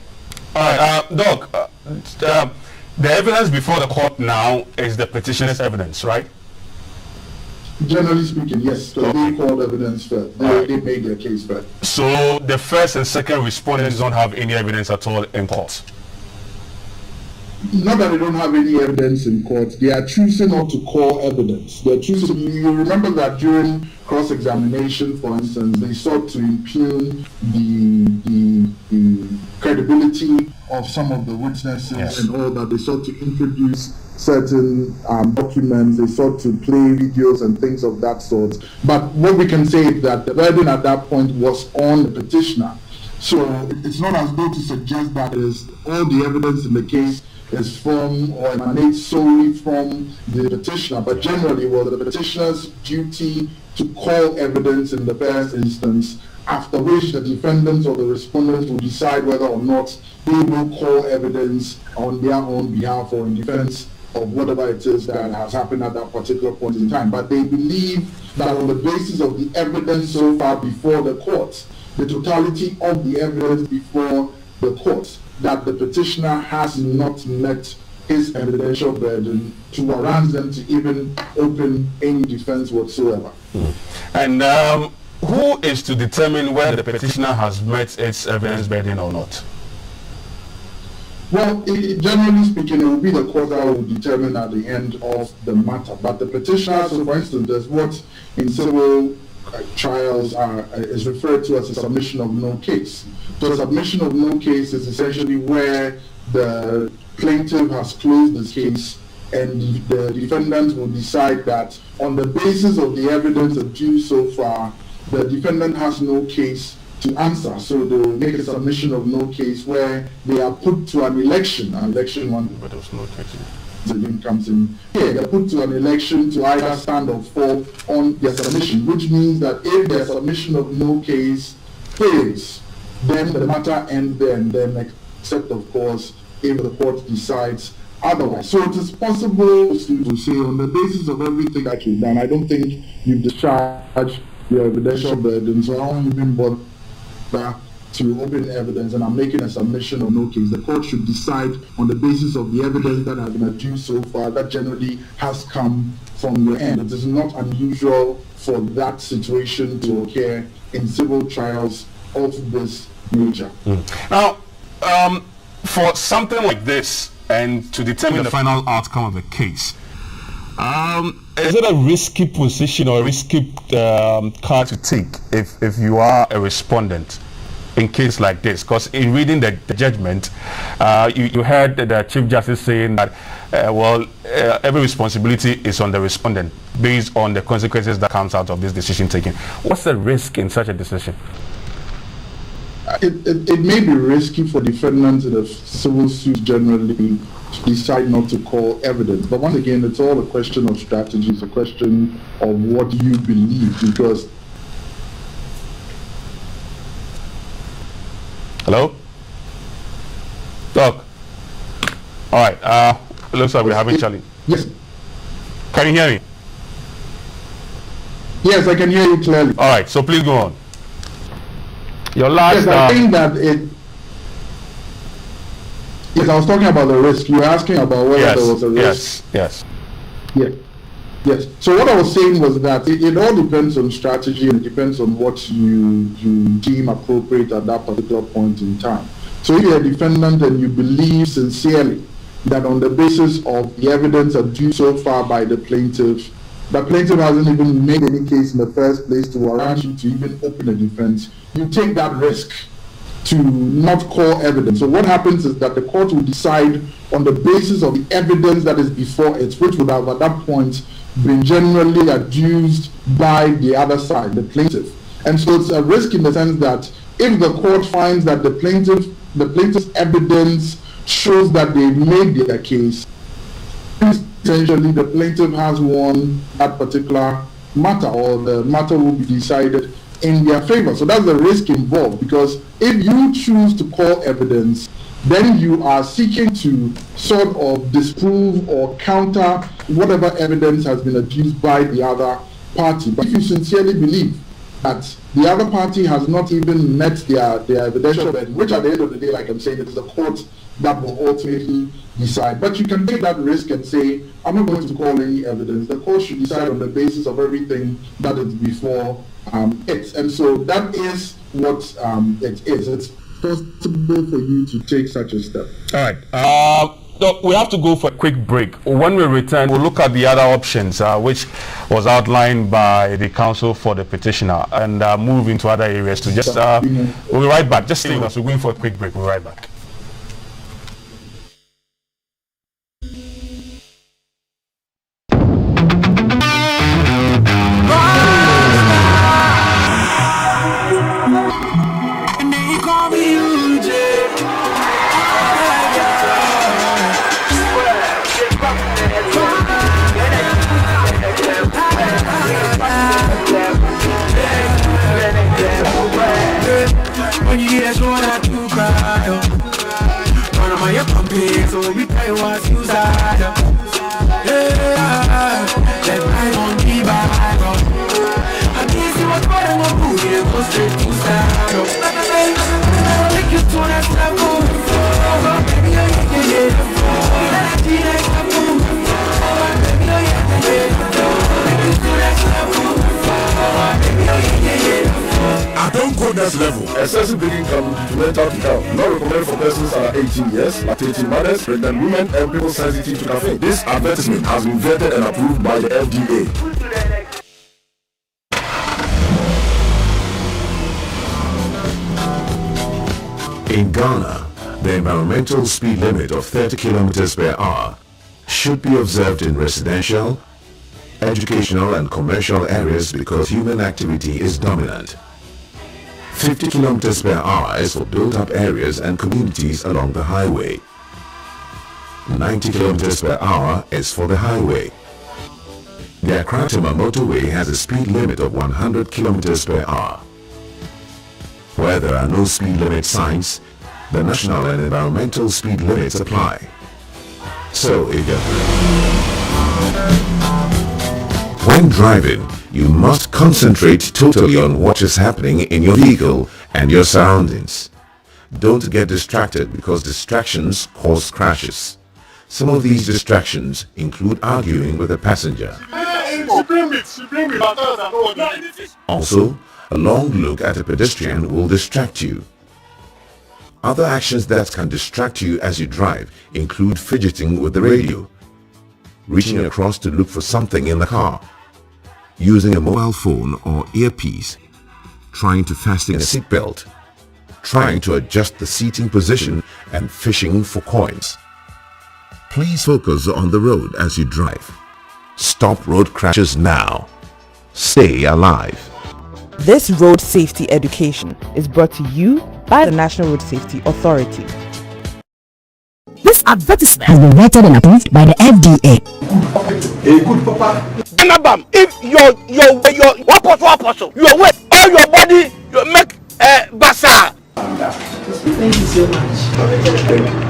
All right, Doc, the evidence before the court now is the petitioner's evidence, right?
Generally speaking, yes. So they called evidence first. They made their case first.
So the first and second respondents don't have any evidence at all in court?
Not that they don't have any evidence in court, they are choosing not to call evidence. They're choosing. You remember that during cross-examination, for instance, they sought to impugn the credibility of some of the witnesses, yes, and all that. They sought to introduce certain documents, they sought to play videos and things of that sort. But what we can say is that the burden at that point was on the petitioner. So it's not as though to suggest that is all the evidence in the case is from or emanates solely from the petitioner, but generally it was the petitioner's duty to call evidence in the first instance, after which the defendants or the respondents will decide whether or not they will call evidence on their own behalf or in defense of whatever it is that has happened at that particular point in time. But they believe that on the basis of the evidence so far before the courts, the totality of the evidence before the courts, that the petitioner has not met his evidential burden to warrant them to even open any defense whatsoever.
And who is to determine whether the petitioner has met its evidence burden or not?
Well, generally speaking, it will be the court that will determine at the end of the matter. But the petitioner, so for instance, there's what in civil trials is referred to as a submission of no case. So a submission of no case is essentially where the plaintiff has closed the case and the defendant will decide that on the basis of the evidence adduced so far, the defendant has no case to answer. So they will make a submission of no case where they are put to an election one. But there's no case. The link comes in here. They're put to an election to either stand or fall on their submission, which means that if their submission of no case fails, then the matter ends there and then, except of course if the court decides otherwise. So it is possible to say on the basis of everything that you've done, I don't think you've discharged your evidential burden, so I won't even bother to open evidence, and I'm making a submission of no case. The court should decide on the basis of the evidence that has been adduced so far that generally has come from your end. It is not unusual for that situation to occur in civil trials of this nature.
Now, for something like this, and to determine the final outcome of the case, is it a risky position or a risky card to take if you are a respondent? in case like this? Because in reading the judgment, you heard the Chief Justice saying that, every responsibility is on the respondent based on the consequences that comes out of this decision taken. What's the risk in such a decision?
It may be risky for defendants in a civil suit generally to decide not to call evidence. But once again, it's all a question of strategy. It's a question of what you believe, because...
Hello? Doc? All right. Looks like we're having challenge.
Yes.
Can you hear me?
Yes, I can hear you clearly.
All right. So please go on. Your last...
Yes, I think that Yes, I was talking about the risk. You were asking about whether there was a risk.
Yes.
Yes. So what I was saying was that it all depends on strategy, and it depends on what you deem appropriate at that particular point in time. So if you're a defendant and you believe sincerely that on the basis of the evidence adduced so far by the plaintiff hasn't even made any case in the first place to warrant you to even open a defense, you take that risk to not call evidence. So what happens is that the court will decide on the basis of the evidence that is before it, which would have at that point been generally adduced by the other side, the plaintiff. And so it's a risk in the sense that if the court finds that the plaintiff's evidence shows that they made their case, essentially the plaintiff has won that particular matter, or the matter will be decided in their favor. So that's the risk involved, because if you choose to call evidence, then you are seeking to sort of disprove or counter whatever evidence has been adduced by the other party. But if you sincerely believe that the other party has not even met their evidential burden, which at the end of the day, like I'm saying, it is the court that will ultimately decide. But you can take that risk and say, I'm not going to call any evidence. The court should decide on the basis of everything that is before it. And so that is what it is. It's possible for you to take such a step.
All right. So we have to go for a quick break. When we return, we'll look at the other options, which was outlined by the counsel for the petitioner, and move into other areas to just... we'll be right back. Just stay with us. We're going for a quick break. We'll be right back.
So we tell you what's you side. Let my own be by I guess you was better than who you go straight to side. I'll take you to that level. Baby,
I don't go that level. Excessive drinking can lead to mental health. Not recommended for persons under 18 years, lactating mothers, pregnant women, and people sensitive to caffeine. This advertisement has been vetted and approved by the FDA.
In Ghana, the environmental speed limit of 30 kilometers per hour should be observed in residential, educational and commercial areas because human activity is dominant. 50 kilometers per hour is for built-up areas and communities along the highway. 90 kilometers per hour is for the highway. The Accra Tema motorway has a speed limit of 100 kilometers per hour. Where there are no speed limit signs, the national and environmental speed limits apply. So if when driving, you must concentrate totally on what is happening in your vehicle and your surroundings. Don't get distracted because distractions cause crashes. Some of these distractions include arguing with a passenger. Also, a long look at a pedestrian will distract you. Other actions that can distract you as you drive include fidgeting with the radio, reaching across to look for something in the car, using a mobile phone or earpiece, trying to fasten a seatbelt, trying to adjust the seating position and fishing for coins. Please focus on the road as you drive. Stop road crashes now. Stay alive.
This road safety education is brought to you by the National Road Safety Authority.
This advertisement has been vetted and approved by the FDA.
A good papa.
Anabam, if your apostle, your weight, all your body, you make bazaar.
Thank you so much. Thank you.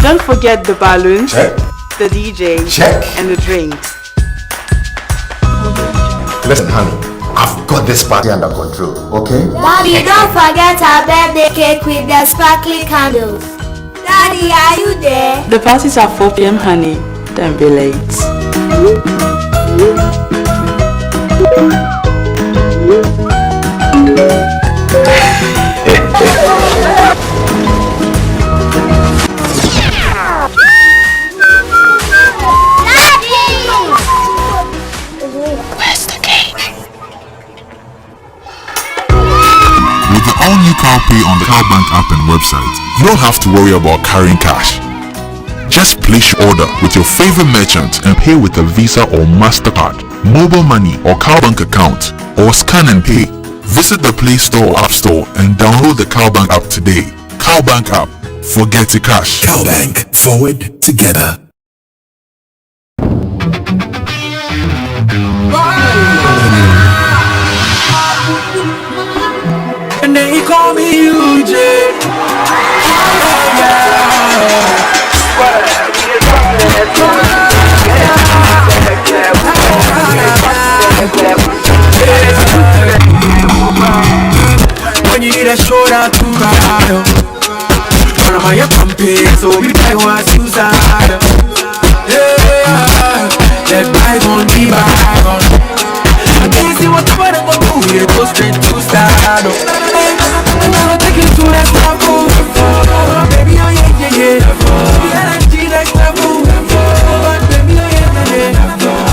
Don't forget the balloons,
check.
The DJ,
check.
And the drinks.
Listen, honey, I've got this party under control, okay?
Daddy, don't forget our birthday cake with the sparkly candles. Daddy, are you there?
The parties are 4 p.m. honey. Don't be late.
All-new CowPay on the CowBank app and website, you don't have to worry about carrying cash. Just place your order with your favorite merchant and pay with a Visa or MasterCard, mobile money or CowBank account, or scan and pay. Visit the Play Store or App Store and download the CowBank app today. CowBank app. Forget to cash.
CowBank. Forward together.
And they call me UJ. When you need a shoulder to ride on, one of my campaign, so we try one suicide. Yeah, let bygone be bygone. I can't see what the fuck I'm gonna do. Go straight to start. I'm gonna take you to that level. Baby, oh yeah, yeah, yeah. The energy next level. Baby, oh yeah, yeah, yeah.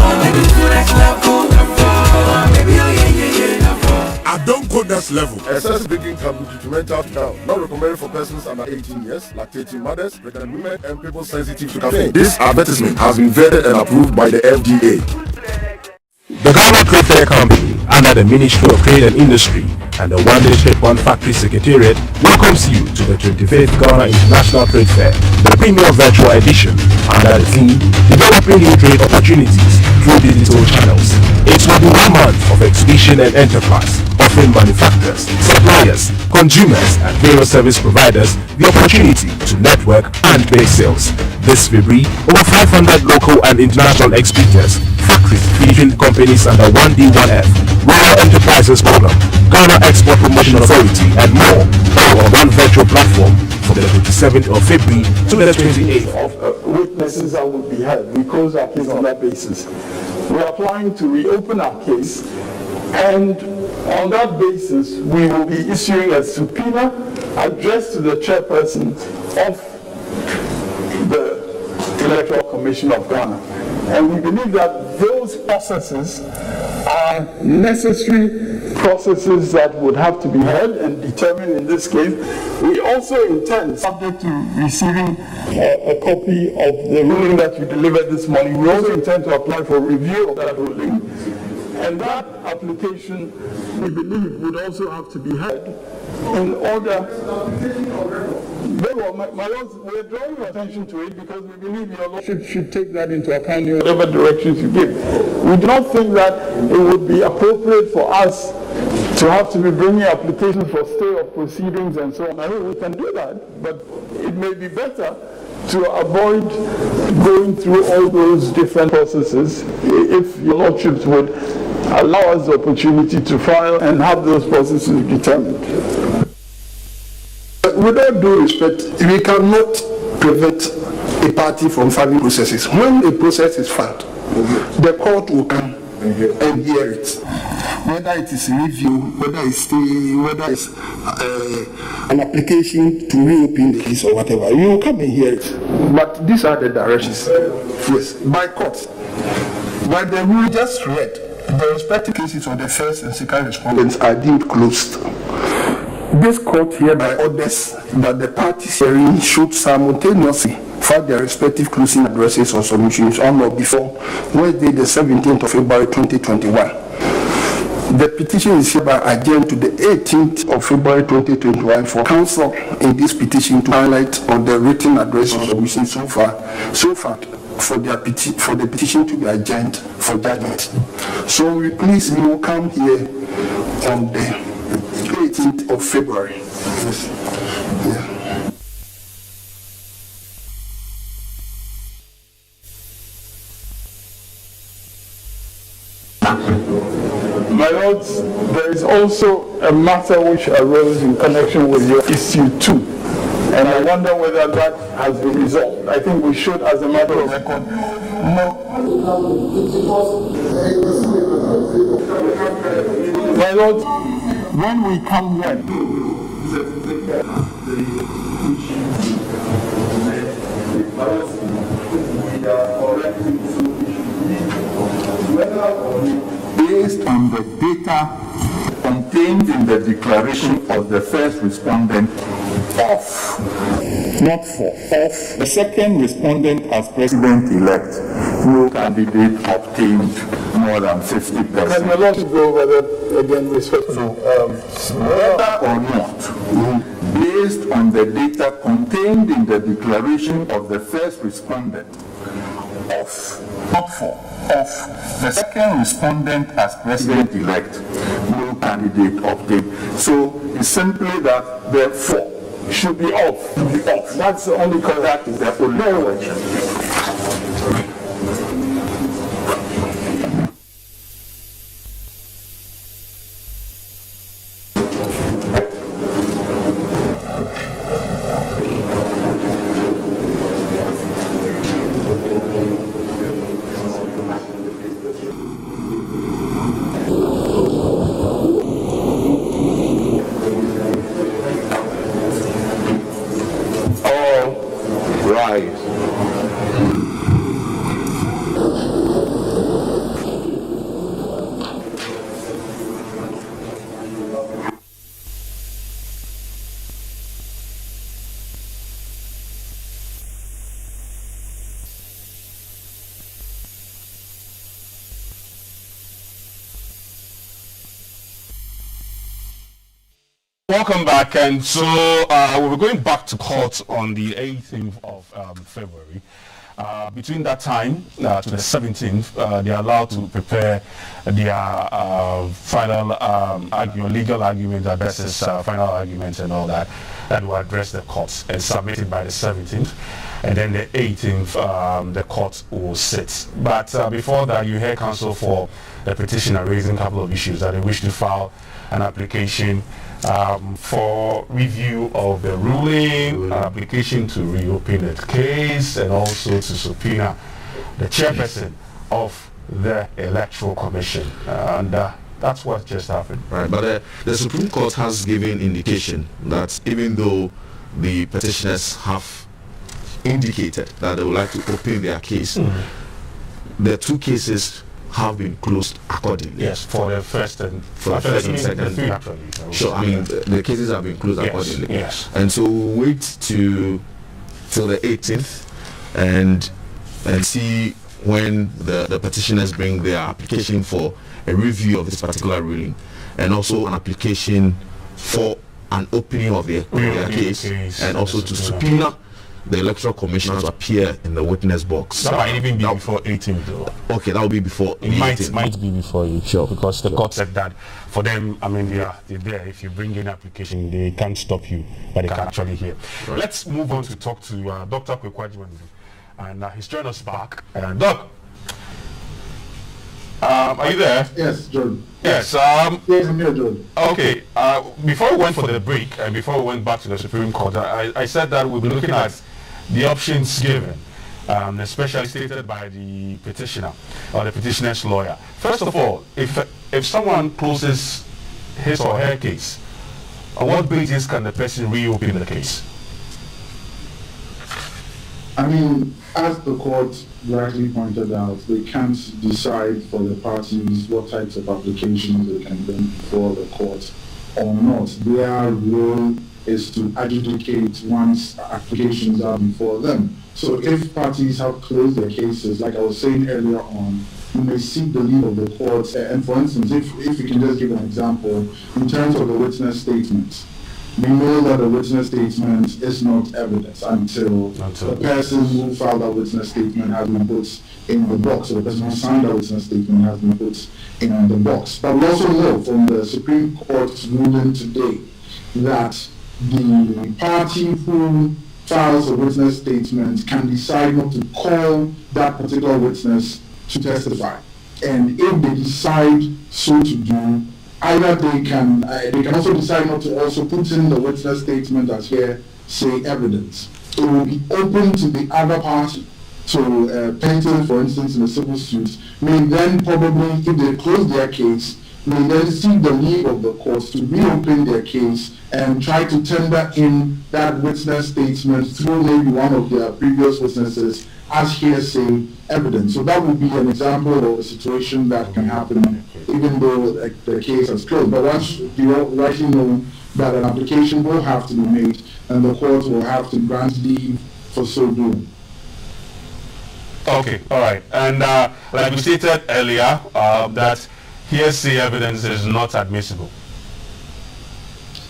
I'll take you to that level. Baby, oh yeah, yeah, yeah.
I don't go that level. Excessive drinking can be detrimental to health. Not recommended for persons under 18 years, lactating mothers, pregnant women, and people sensitive to caffeine. This advertisement has been vetted and approved by the FDA.
The Ghana Trade Fair Company, under the Ministry of Trade and Industry and the One Day Shape One Factory Secretariat, welcomes you to the 25th Ghana International Trade Fair, the premier virtual edition, under the theme Developing New Trade Opportunities Through Digital Channels. It will be 1 month of exhibition and enterprise, offering manufacturers, suppliers, consumers, and various service providers the opportunity to network and make sales. This February, over 500 local and international exhibitors, factories, featuring companies under 1D1F, Royal Enterprises Program, Ghana Export Promotion Authority, and more, all on one virtual platform from the 27th of February to the 28th.
Of witnesses that will be heard. We close our case on that basis. We are applying to reopen our case, and on that basis, we will be issuing a subpoena addressed to the chairperson of the Electoral Commission of Ghana. And we believe that those processes are necessary processes that would have to be heard and determined in this case. We also intend, subject to receiving a copy of the ruling that you delivered this morning, we also intend to apply for review of that ruling And that application, we believe, would also have to be heard in order. Very well, my lords, we're drawing your attention to it because we believe your lordship should take that into account in whatever directions you give. We do not think that it would be appropriate for us to have to be bringing applications for stay of proceedings and so on. I mean, we can do that, but it may be better to avoid going through all those different processes if your lordships would allow us the opportunity to file and have those processes determined.
With all due respect, we cannot prevent a party from filing processes. When a process is filed, the court will come and hear it. Whether it is review, whether it's an application to reopen the case or whatever, you will come and hear it. But these are the directions. Yes, by court. By the rule just read, the respective cases of the first and second respondents are deemed closed. This court hereby orders that the parties hearing should simultaneously file their respective closing addresses or submissions on or before Wednesday, the 17th of February 2021. The petition is hereby adjourned to the 18th of February 2021 for counsel in this petition to highlight on the written address or submission so far for the petition to be adjourned for judgment. So we will come here on the 18th of February. Yes. Yeah.
My lords, there is also a matter which arose in connection with your issue 2, and I wonder whether that has been resolved. I think we should, as a matter of record, know. My lords, when we come here,
based on the data contained in the declaration of the first respondent of, not for, of the second respondent as president-elect, no candidate obtained more than 50%.
Can you allow to go over that again respectfully?
Whether or not, based on the data contained in the declaration of the first respondent of, not for, of the second respondent as president-elect, no candidate obtained. So it's simply that the for should be off. That's the only correct. That is the only correction.
Welcome back, and so we'll be going back to court on the 18th of February. Between that time to the 17th, they are allowed to prepare their final legal argument, their best final arguments and all that, and will address the courts and submit it by the 17th. And then the 18th, the court will sit. But before that, you heard counsel for the petitioner raising a couple of issues that they wish to file an application for review of the ruling, application to reopen the case, and also to subpoena the chairperson of the Electoral Commission. And that's what just happened.
Right, but the Supreme Court has given indication that even though the petitioners have indicated that they would like to open their case, the two cases have been closed accordingly.
Yes, for the first and
second. Sure, I mean the cases have been closed accordingly.
Yes.
And so we'll wait till the 18th and see when the petitioners bring their application for a review of this particular ruling, and also an application for an opening of their case, and also to subpoena the Electoral Commissioner to appear in the witness box.
That might even be before 18th though.
Okay, that will be before.
It might be before you. Sure. Because the court said that for them, I mean, they're there. If you bring in an application, they can't stop you, but they can actually hear. Right. Let's move on to talk to Dr. Kwekwajiman, and he's joined us back. Doc, are you there?
Yes, John.
Yes.
Yes, I'm here, John.
Okay. Before we went for the break and before we went back to the Supreme Court, I said that we'll be looking at the options given, especially stated by the petitioner or the petitioner's lawyer. First of all, if someone closes his or her case, on what basis can the person reopen the case?
I mean, as the court rightly pointed out, they can't decide for the parties what types of applications they can bring before the court or not. Their role is to adjudicate once applications are before them. So if parties have closed their cases, like I was saying earlier on, you may seek the leave of the court. And for instance, if you can just give an example, in terms of the witness statement, we know that a witness statement is not evidence until the person who filed that witness statement has been put in the box, or the person who signed that witness statement has been put in the box. But we also know from the Supreme Court's ruling today that the party who files a witness statement can decide not to call that particular witness to testify. And if they decide so to do, either they can also decide not to also put in the witness statement as hearsay evidence. It will be open to the other party. So plaintiffs, for instance, in a civil suit, may then probably, if they close their case, may then seek the leave of the courts to reopen their case and try to tender in that witness statement through maybe one of their previous witnesses as hearsay evidence. So that would be an example of a situation that can happen even though the case is closed. But once you rightly know that an application will have to be made and the court will have to grant leave for so doing.
Okay, all right. And like we stated earlier, that hearsay evidence is not admissible.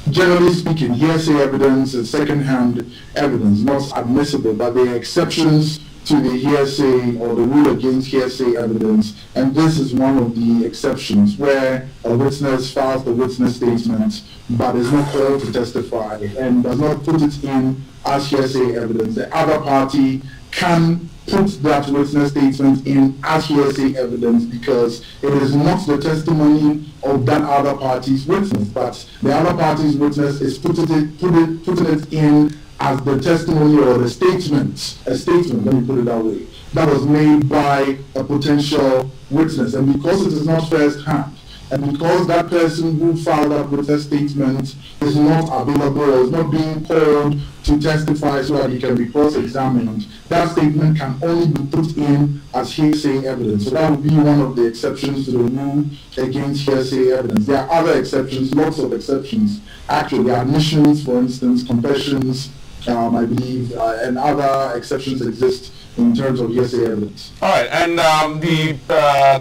Generally speaking, hearsay evidence is second-hand evidence, not admissible, but there are exceptions to the hearsay or the rule against hearsay evidence, and this is one of the exceptions where a witness files the witness statement but is not called to testify and does not put it in as hearsay evidence. The other party can put that witness statement in as hearsay evidence because it is not the testimony of that other party's witness, but the other party's witness is putting it in as the testimony or the statement, let me put it that way, that was made by a potential witness. And because it is not first-hand, and because that person who filed that witness statement is not available or is not being called to testify so that he can be cross-examined, that statement can only be put in as hearsay evidence. So that would be one of the exceptions to the rule against hearsay evidence. There are other exceptions, lots of exceptions. Actually, admissions, for instance, confessions, I believe, and other exceptions exist in terms of hearsay evidence.
All right, and the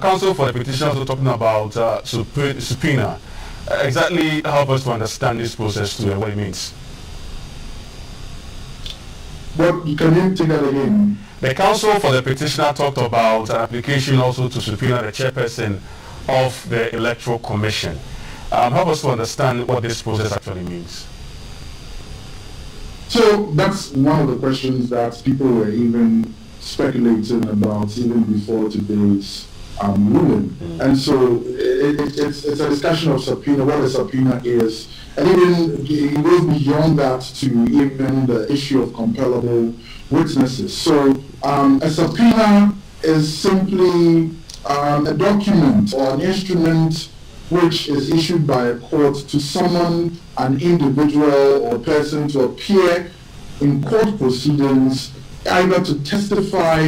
counsel for the petition also talking about subpoena. Exactly help us to understand this process too and what it means.
What, can you take that again?
The counsel for the petitioner talked about an application also to subpoena the chairperson of the Electoral Commission. Help us to understand what this process actually means.
So that's one of the questions that people were even speculating about even before today's ruling. And so it's a discussion of subpoena, what a subpoena is, and even it goes beyond that to even the issue of compellable witnesses. So a subpoena is simply a document or an instrument which is issued by a court to summon an individual or person to appear in court proceedings, either to testify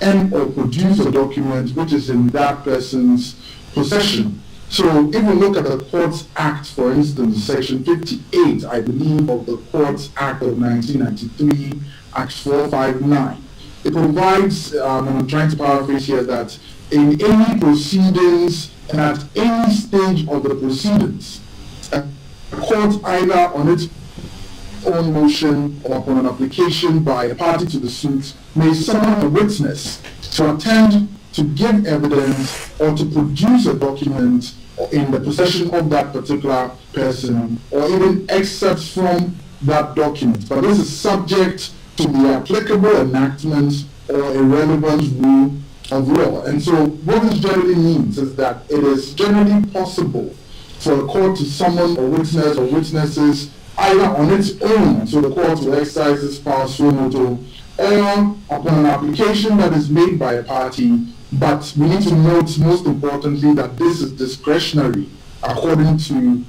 and or produce a document which is in that person's possession. So if we look at the Courts Act, for instance, Section 58, I believe, of the Courts Act of 1993, Act 459, it provides, and I'm trying to paraphrase here, that in any proceedings and at any stage of the proceedings, a court either on its own motion or upon an application by a party to the suit may summon a witness to attend to give evidence or to produce a document in the possession of that particular person, or even excerpts from that document. But this is subject to the applicable enactment or a relevant rule of law. And so what this generally means is that it is generally possible for a court to summon a witness or witnesses either on its own, so the court will exercise its power suo motu, or upon an application that is made by a party. But we need to note, most importantly, that this is discretionary according to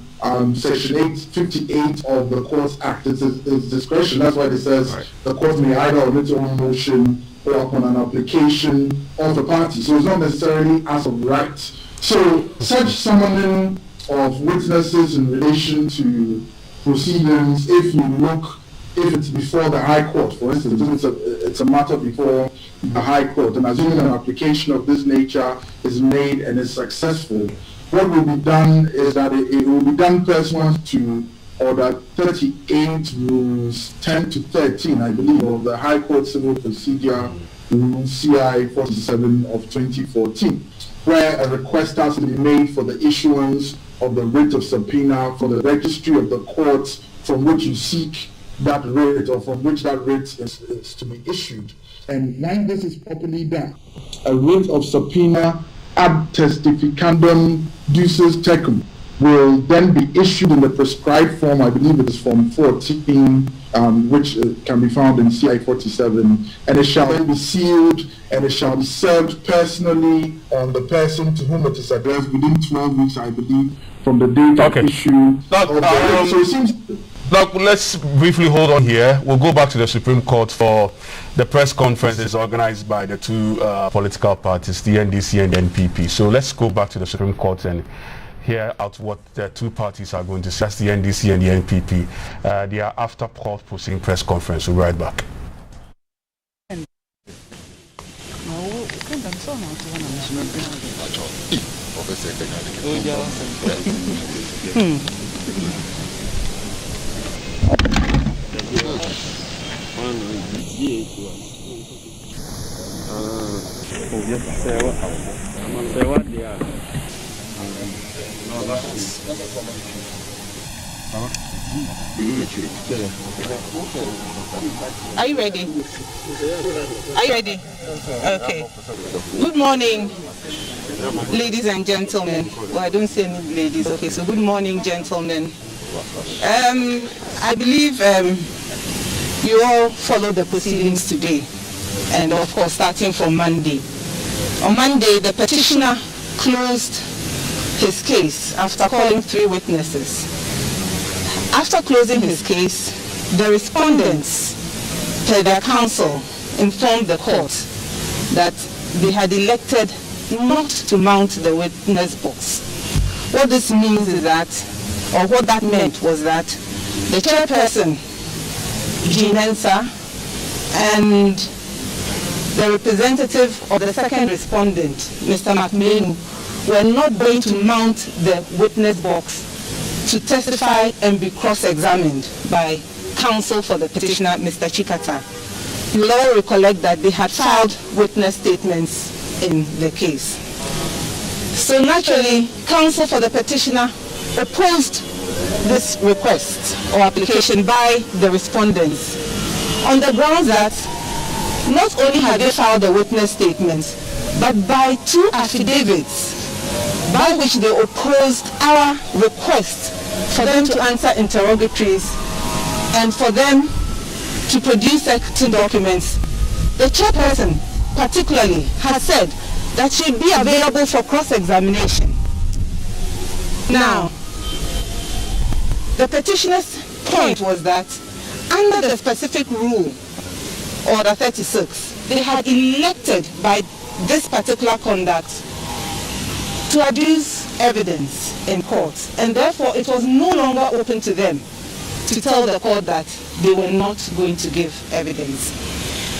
Section 858 of the Courts Act. It's discretion. That's why it says the court may either on its own motion or upon an application of the party. So it's not necessarily as of right. So such summoning of witnesses in relation to proceedings, if it's before the High Court, for instance, it's a matter before the High Court, and assuming an application of this nature is made and is successful, what will be done is that it will be done pursuant to Order 38 Rules 10 to 13, I believe, of the High Court Civil Procedure Rule CI 47 of 2014, where a request has to be made for the issuance of the writ of subpoena for the registry of the courts from which you seek that writ, or from which that writ is to be issued. And when this is properly done, a writ of subpoena ad testificandum ducis tecum will then be issued in the prescribed form. I believe it is Form 14, which can be found in CI 47, and it shall then be sealed, and it shall be served personally on the person to whom it is addressed within 12 weeks, I believe, from the date of issue. So it seems.
Now, let's briefly hold on here. We'll go back to the Supreme Court for the press conferences organized by the two political parties, the NDC and the NPP. So let's go back to the Supreme Court and hear out what the two parties are going to say. That's the NDC and the NPP. They are after court proceeding press conference. We'll be right back.
Are you ready? Are you ready? Okay. Good morning, ladies and gentlemen. Well, I don't see any ladies. Okay, so good morning, gentlemen. I believe you all followed the proceedings today, and of course starting from Monday. On Monday, the petitioner closed his case after calling 3 witnesses. After closing his case, the respondents, per their counsel, informed the court that they had elected not to mount the witness box. What this means is that, or what that meant was that the chairperson, Jean Ensa, and the representative of the second respondent, Mr. McMahon, were not going to mount the witness box to testify and be cross-examined by counsel for the petitioner, Mr. Chikata. You will all recollect that they had filed witness statements in the case. So naturally, counsel for the petitioner opposed this request or application by the respondents on the grounds that not only had they filed the witness statements, but by 2 affidavits by which they opposed our request for them to answer interrogatories and for them to produce certain documents. The chairperson particularly has said that she'd be available for cross-examination. Now, the petitioner's point was that under the specific rule, Order 36, they had elected by this particular conduct to adduce evidence in court, and therefore it was no longer open to them to tell the court that they were not going to give evidence.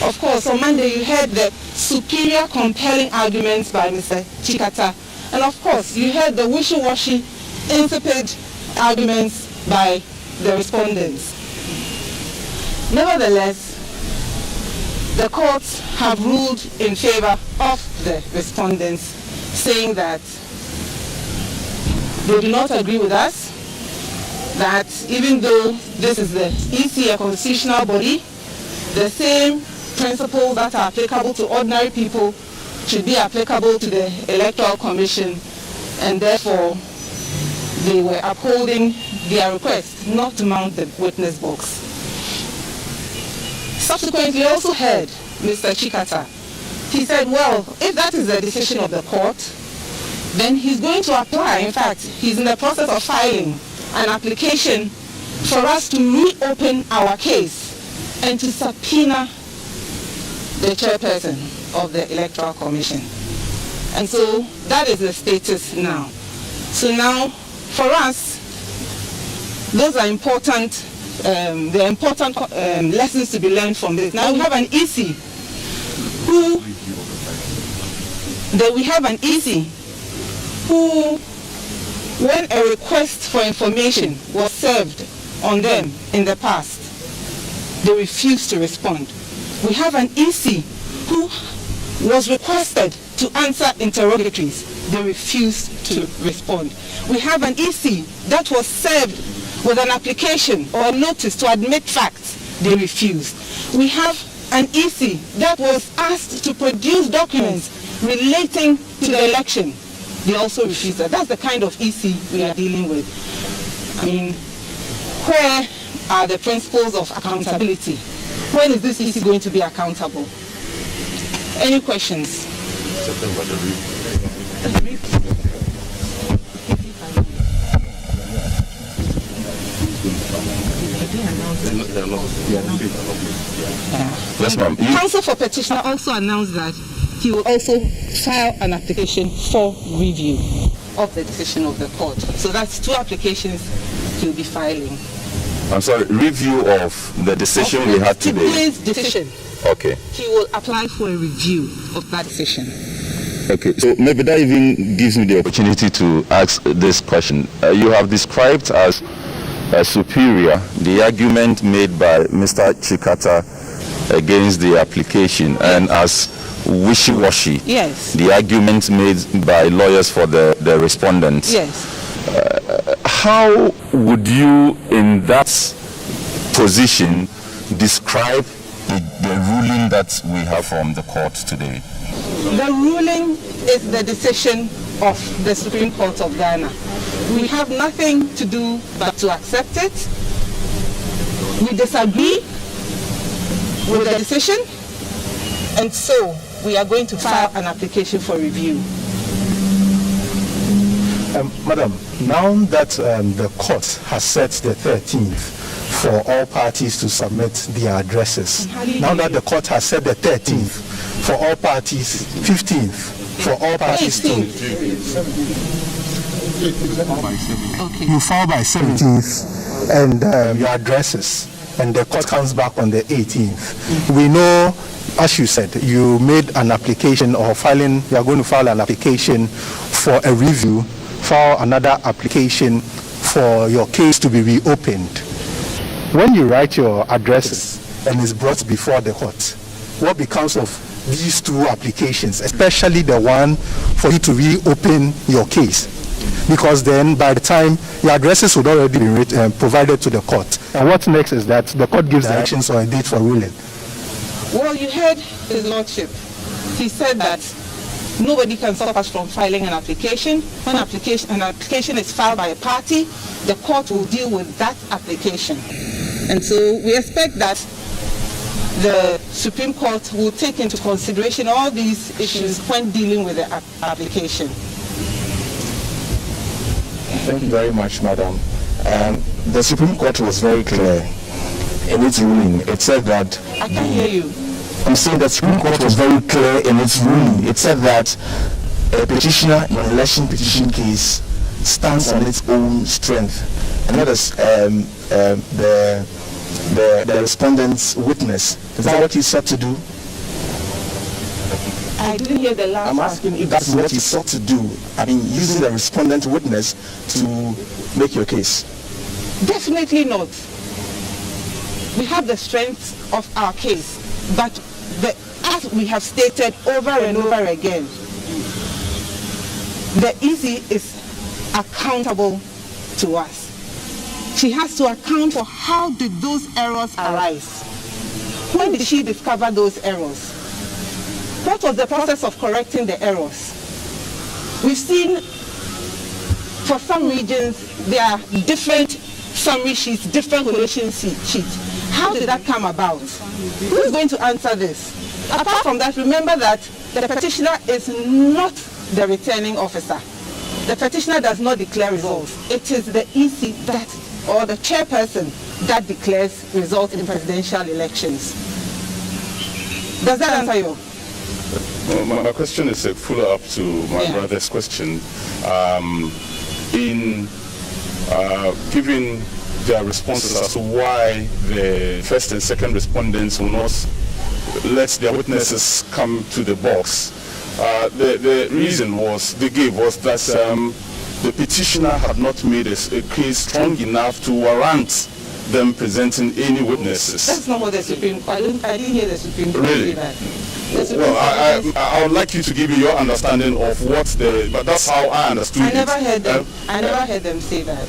Of course, on Monday you heard the superior compelling arguments by Mr. Chikata. And of course, you heard the wishy-washy, insipid arguments by the respondents. Nevertheless, the courts have ruled in favor of the respondents, saying that they do not agree with us, that even though this is the EC, a constitutional body, the same principles that are applicable to ordinary people should be applicable to the Electoral Commission, and therefore they were upholding their request not to mount the witness box. Subsequently, I also heard Mr. Chikata. He said, well, if that is the decision of the court, then he's going to apply. In fact, he's in the process of filing an application for us to reopen our case and to subpoena the chairperson of the Electoral Commission. And so that is the status now. So now, for us, those are important, there are important lessons to be learned from this. Now we have an EC who, when a request for information was served on them in the past, they refused to respond. We have an EC who was requested to answer interrogatories. They refused to respond. We have an EC that was served with an application or a notice to admit facts. They refused. We have an EC that was asked to produce documents relating to the election. They also refused that. That's the kind of EC we are dealing with. I mean, where are the principles of accountability? When is this EC going to be accountable? Any questions?
Yes, ma'am.
Counsel for Petitioner also announced that he will also file an application for review of the decision of the court. So that's 2 applications he'll be filing.
I'm sorry, review of the decision we had today.
Today's decision.
Okay.
He will apply for a review of that decision.
Okay, so maybe that even gives me the opportunity to ask this question. You have described as superior the argument made by Mr. Chikata against the application, and as wishy-washy,
yes,
the argument made by lawyers for the respondents.
Yes.
How would you, in that position, describe the ruling that we have from the court today?
The ruling is the decision of the Supreme Court of Ghana. We have nothing to do but to accept it. We disagree with the decision, and so we are going to file an application for review.
Madam, now that the court has set the 13th for all parties to submit their addresses, now that the court has set the 13th for all parties, 15th for all parties to... You file by 17th and your addresses, and the court comes back on the 18th. We know, as you said, you made an application or filing, you are going to file an application for a review, file another application for your case to be reopened. When you write your addresses and it's brought before the court, what becomes of these 2 applications, especially the one for you to reopen your case? Because then by the time your addresses would already be provided to the court. And what next is that the court gives directions or a date for ruling.
Well, you heard his lordship. He said that nobody can stop us from filing an application. When an application is filed by a party, the court will deal with that application. And so we expect that the Supreme Court will take into consideration all these issues when dealing with the application.
Thank you very much, Madam. The Supreme Court was very clear in its ruling. It said that...
I can hear you.
I'm saying the Supreme Court was very clear in its ruling. It said that a petitioner in an election petition case stands on its own strength. And that is the
the respondent's witness. Is that what he sought to do?
I didn't hear the last
I'm asking if that's what he sought to do. I mean, using the respondent witness to make your case.
Definitely not. We have the strength of our case, but as we have stated over and over again, the EC is accountable to us. She has to account for how did those errors arise. When did she discover those errors? What was the process of correcting the errors? We've seen for some regions there are different summary sheets, different collation sheets. How did that come about? Who is going to answer this? Apart from that, remember that the petitioner is not the returning officer. The petitioner does not declare results. It is the EC or the chairperson that declares results in presidential elections. Does that answer you?
My question is a follow-up to my brother's question. In giving their responses as to why the first and second respondents will not let their witnesses come to the box, the reason they gave was that the petitioner had not made a case strong enough to warrant them presenting any witnesses.
That's not what the Supreme Court, I didn't hear the Supreme Court say that.
Well, I would like you to give me your understanding of but that's how I understood it.
I never heard them say that.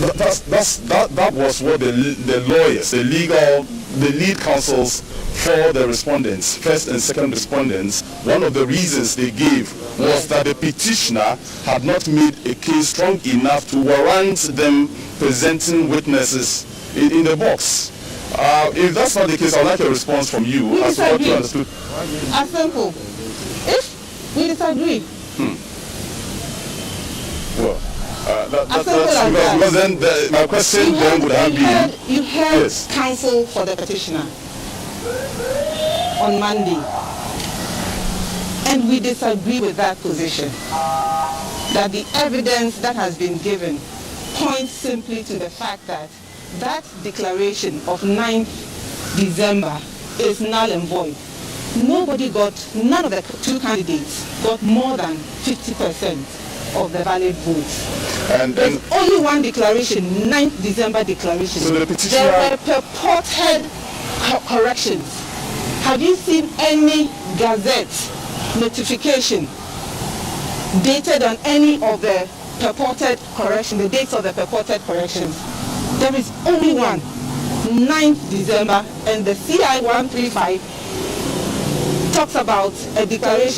That was what the lawyers, the lead counsels for the respondents, first and second respondents, one of the reasons they gave was that the petitioner had not made a case strong enough to warrant them presenting witnesses in the box. If that's not the case, I'd like a response from you as to what you understood.
As simple. If we disagree.
Well, that's because then my question then would have been...
You heard counsel for the petitioner on Monday, and we disagree with that position, that the evidence that has been given points simply to the fact that that declaration of 9th December is null and void. None of the two candidates got more than 50% of the valid votes. There's only one declaration, 9th December declaration.
So the petitioner...
There were purported corrections. Have you seen any gazette notification dated on any of the purported corrections, the dates of the purported corrections? There is only one, 9th December, and the CI 135 talks about a declaration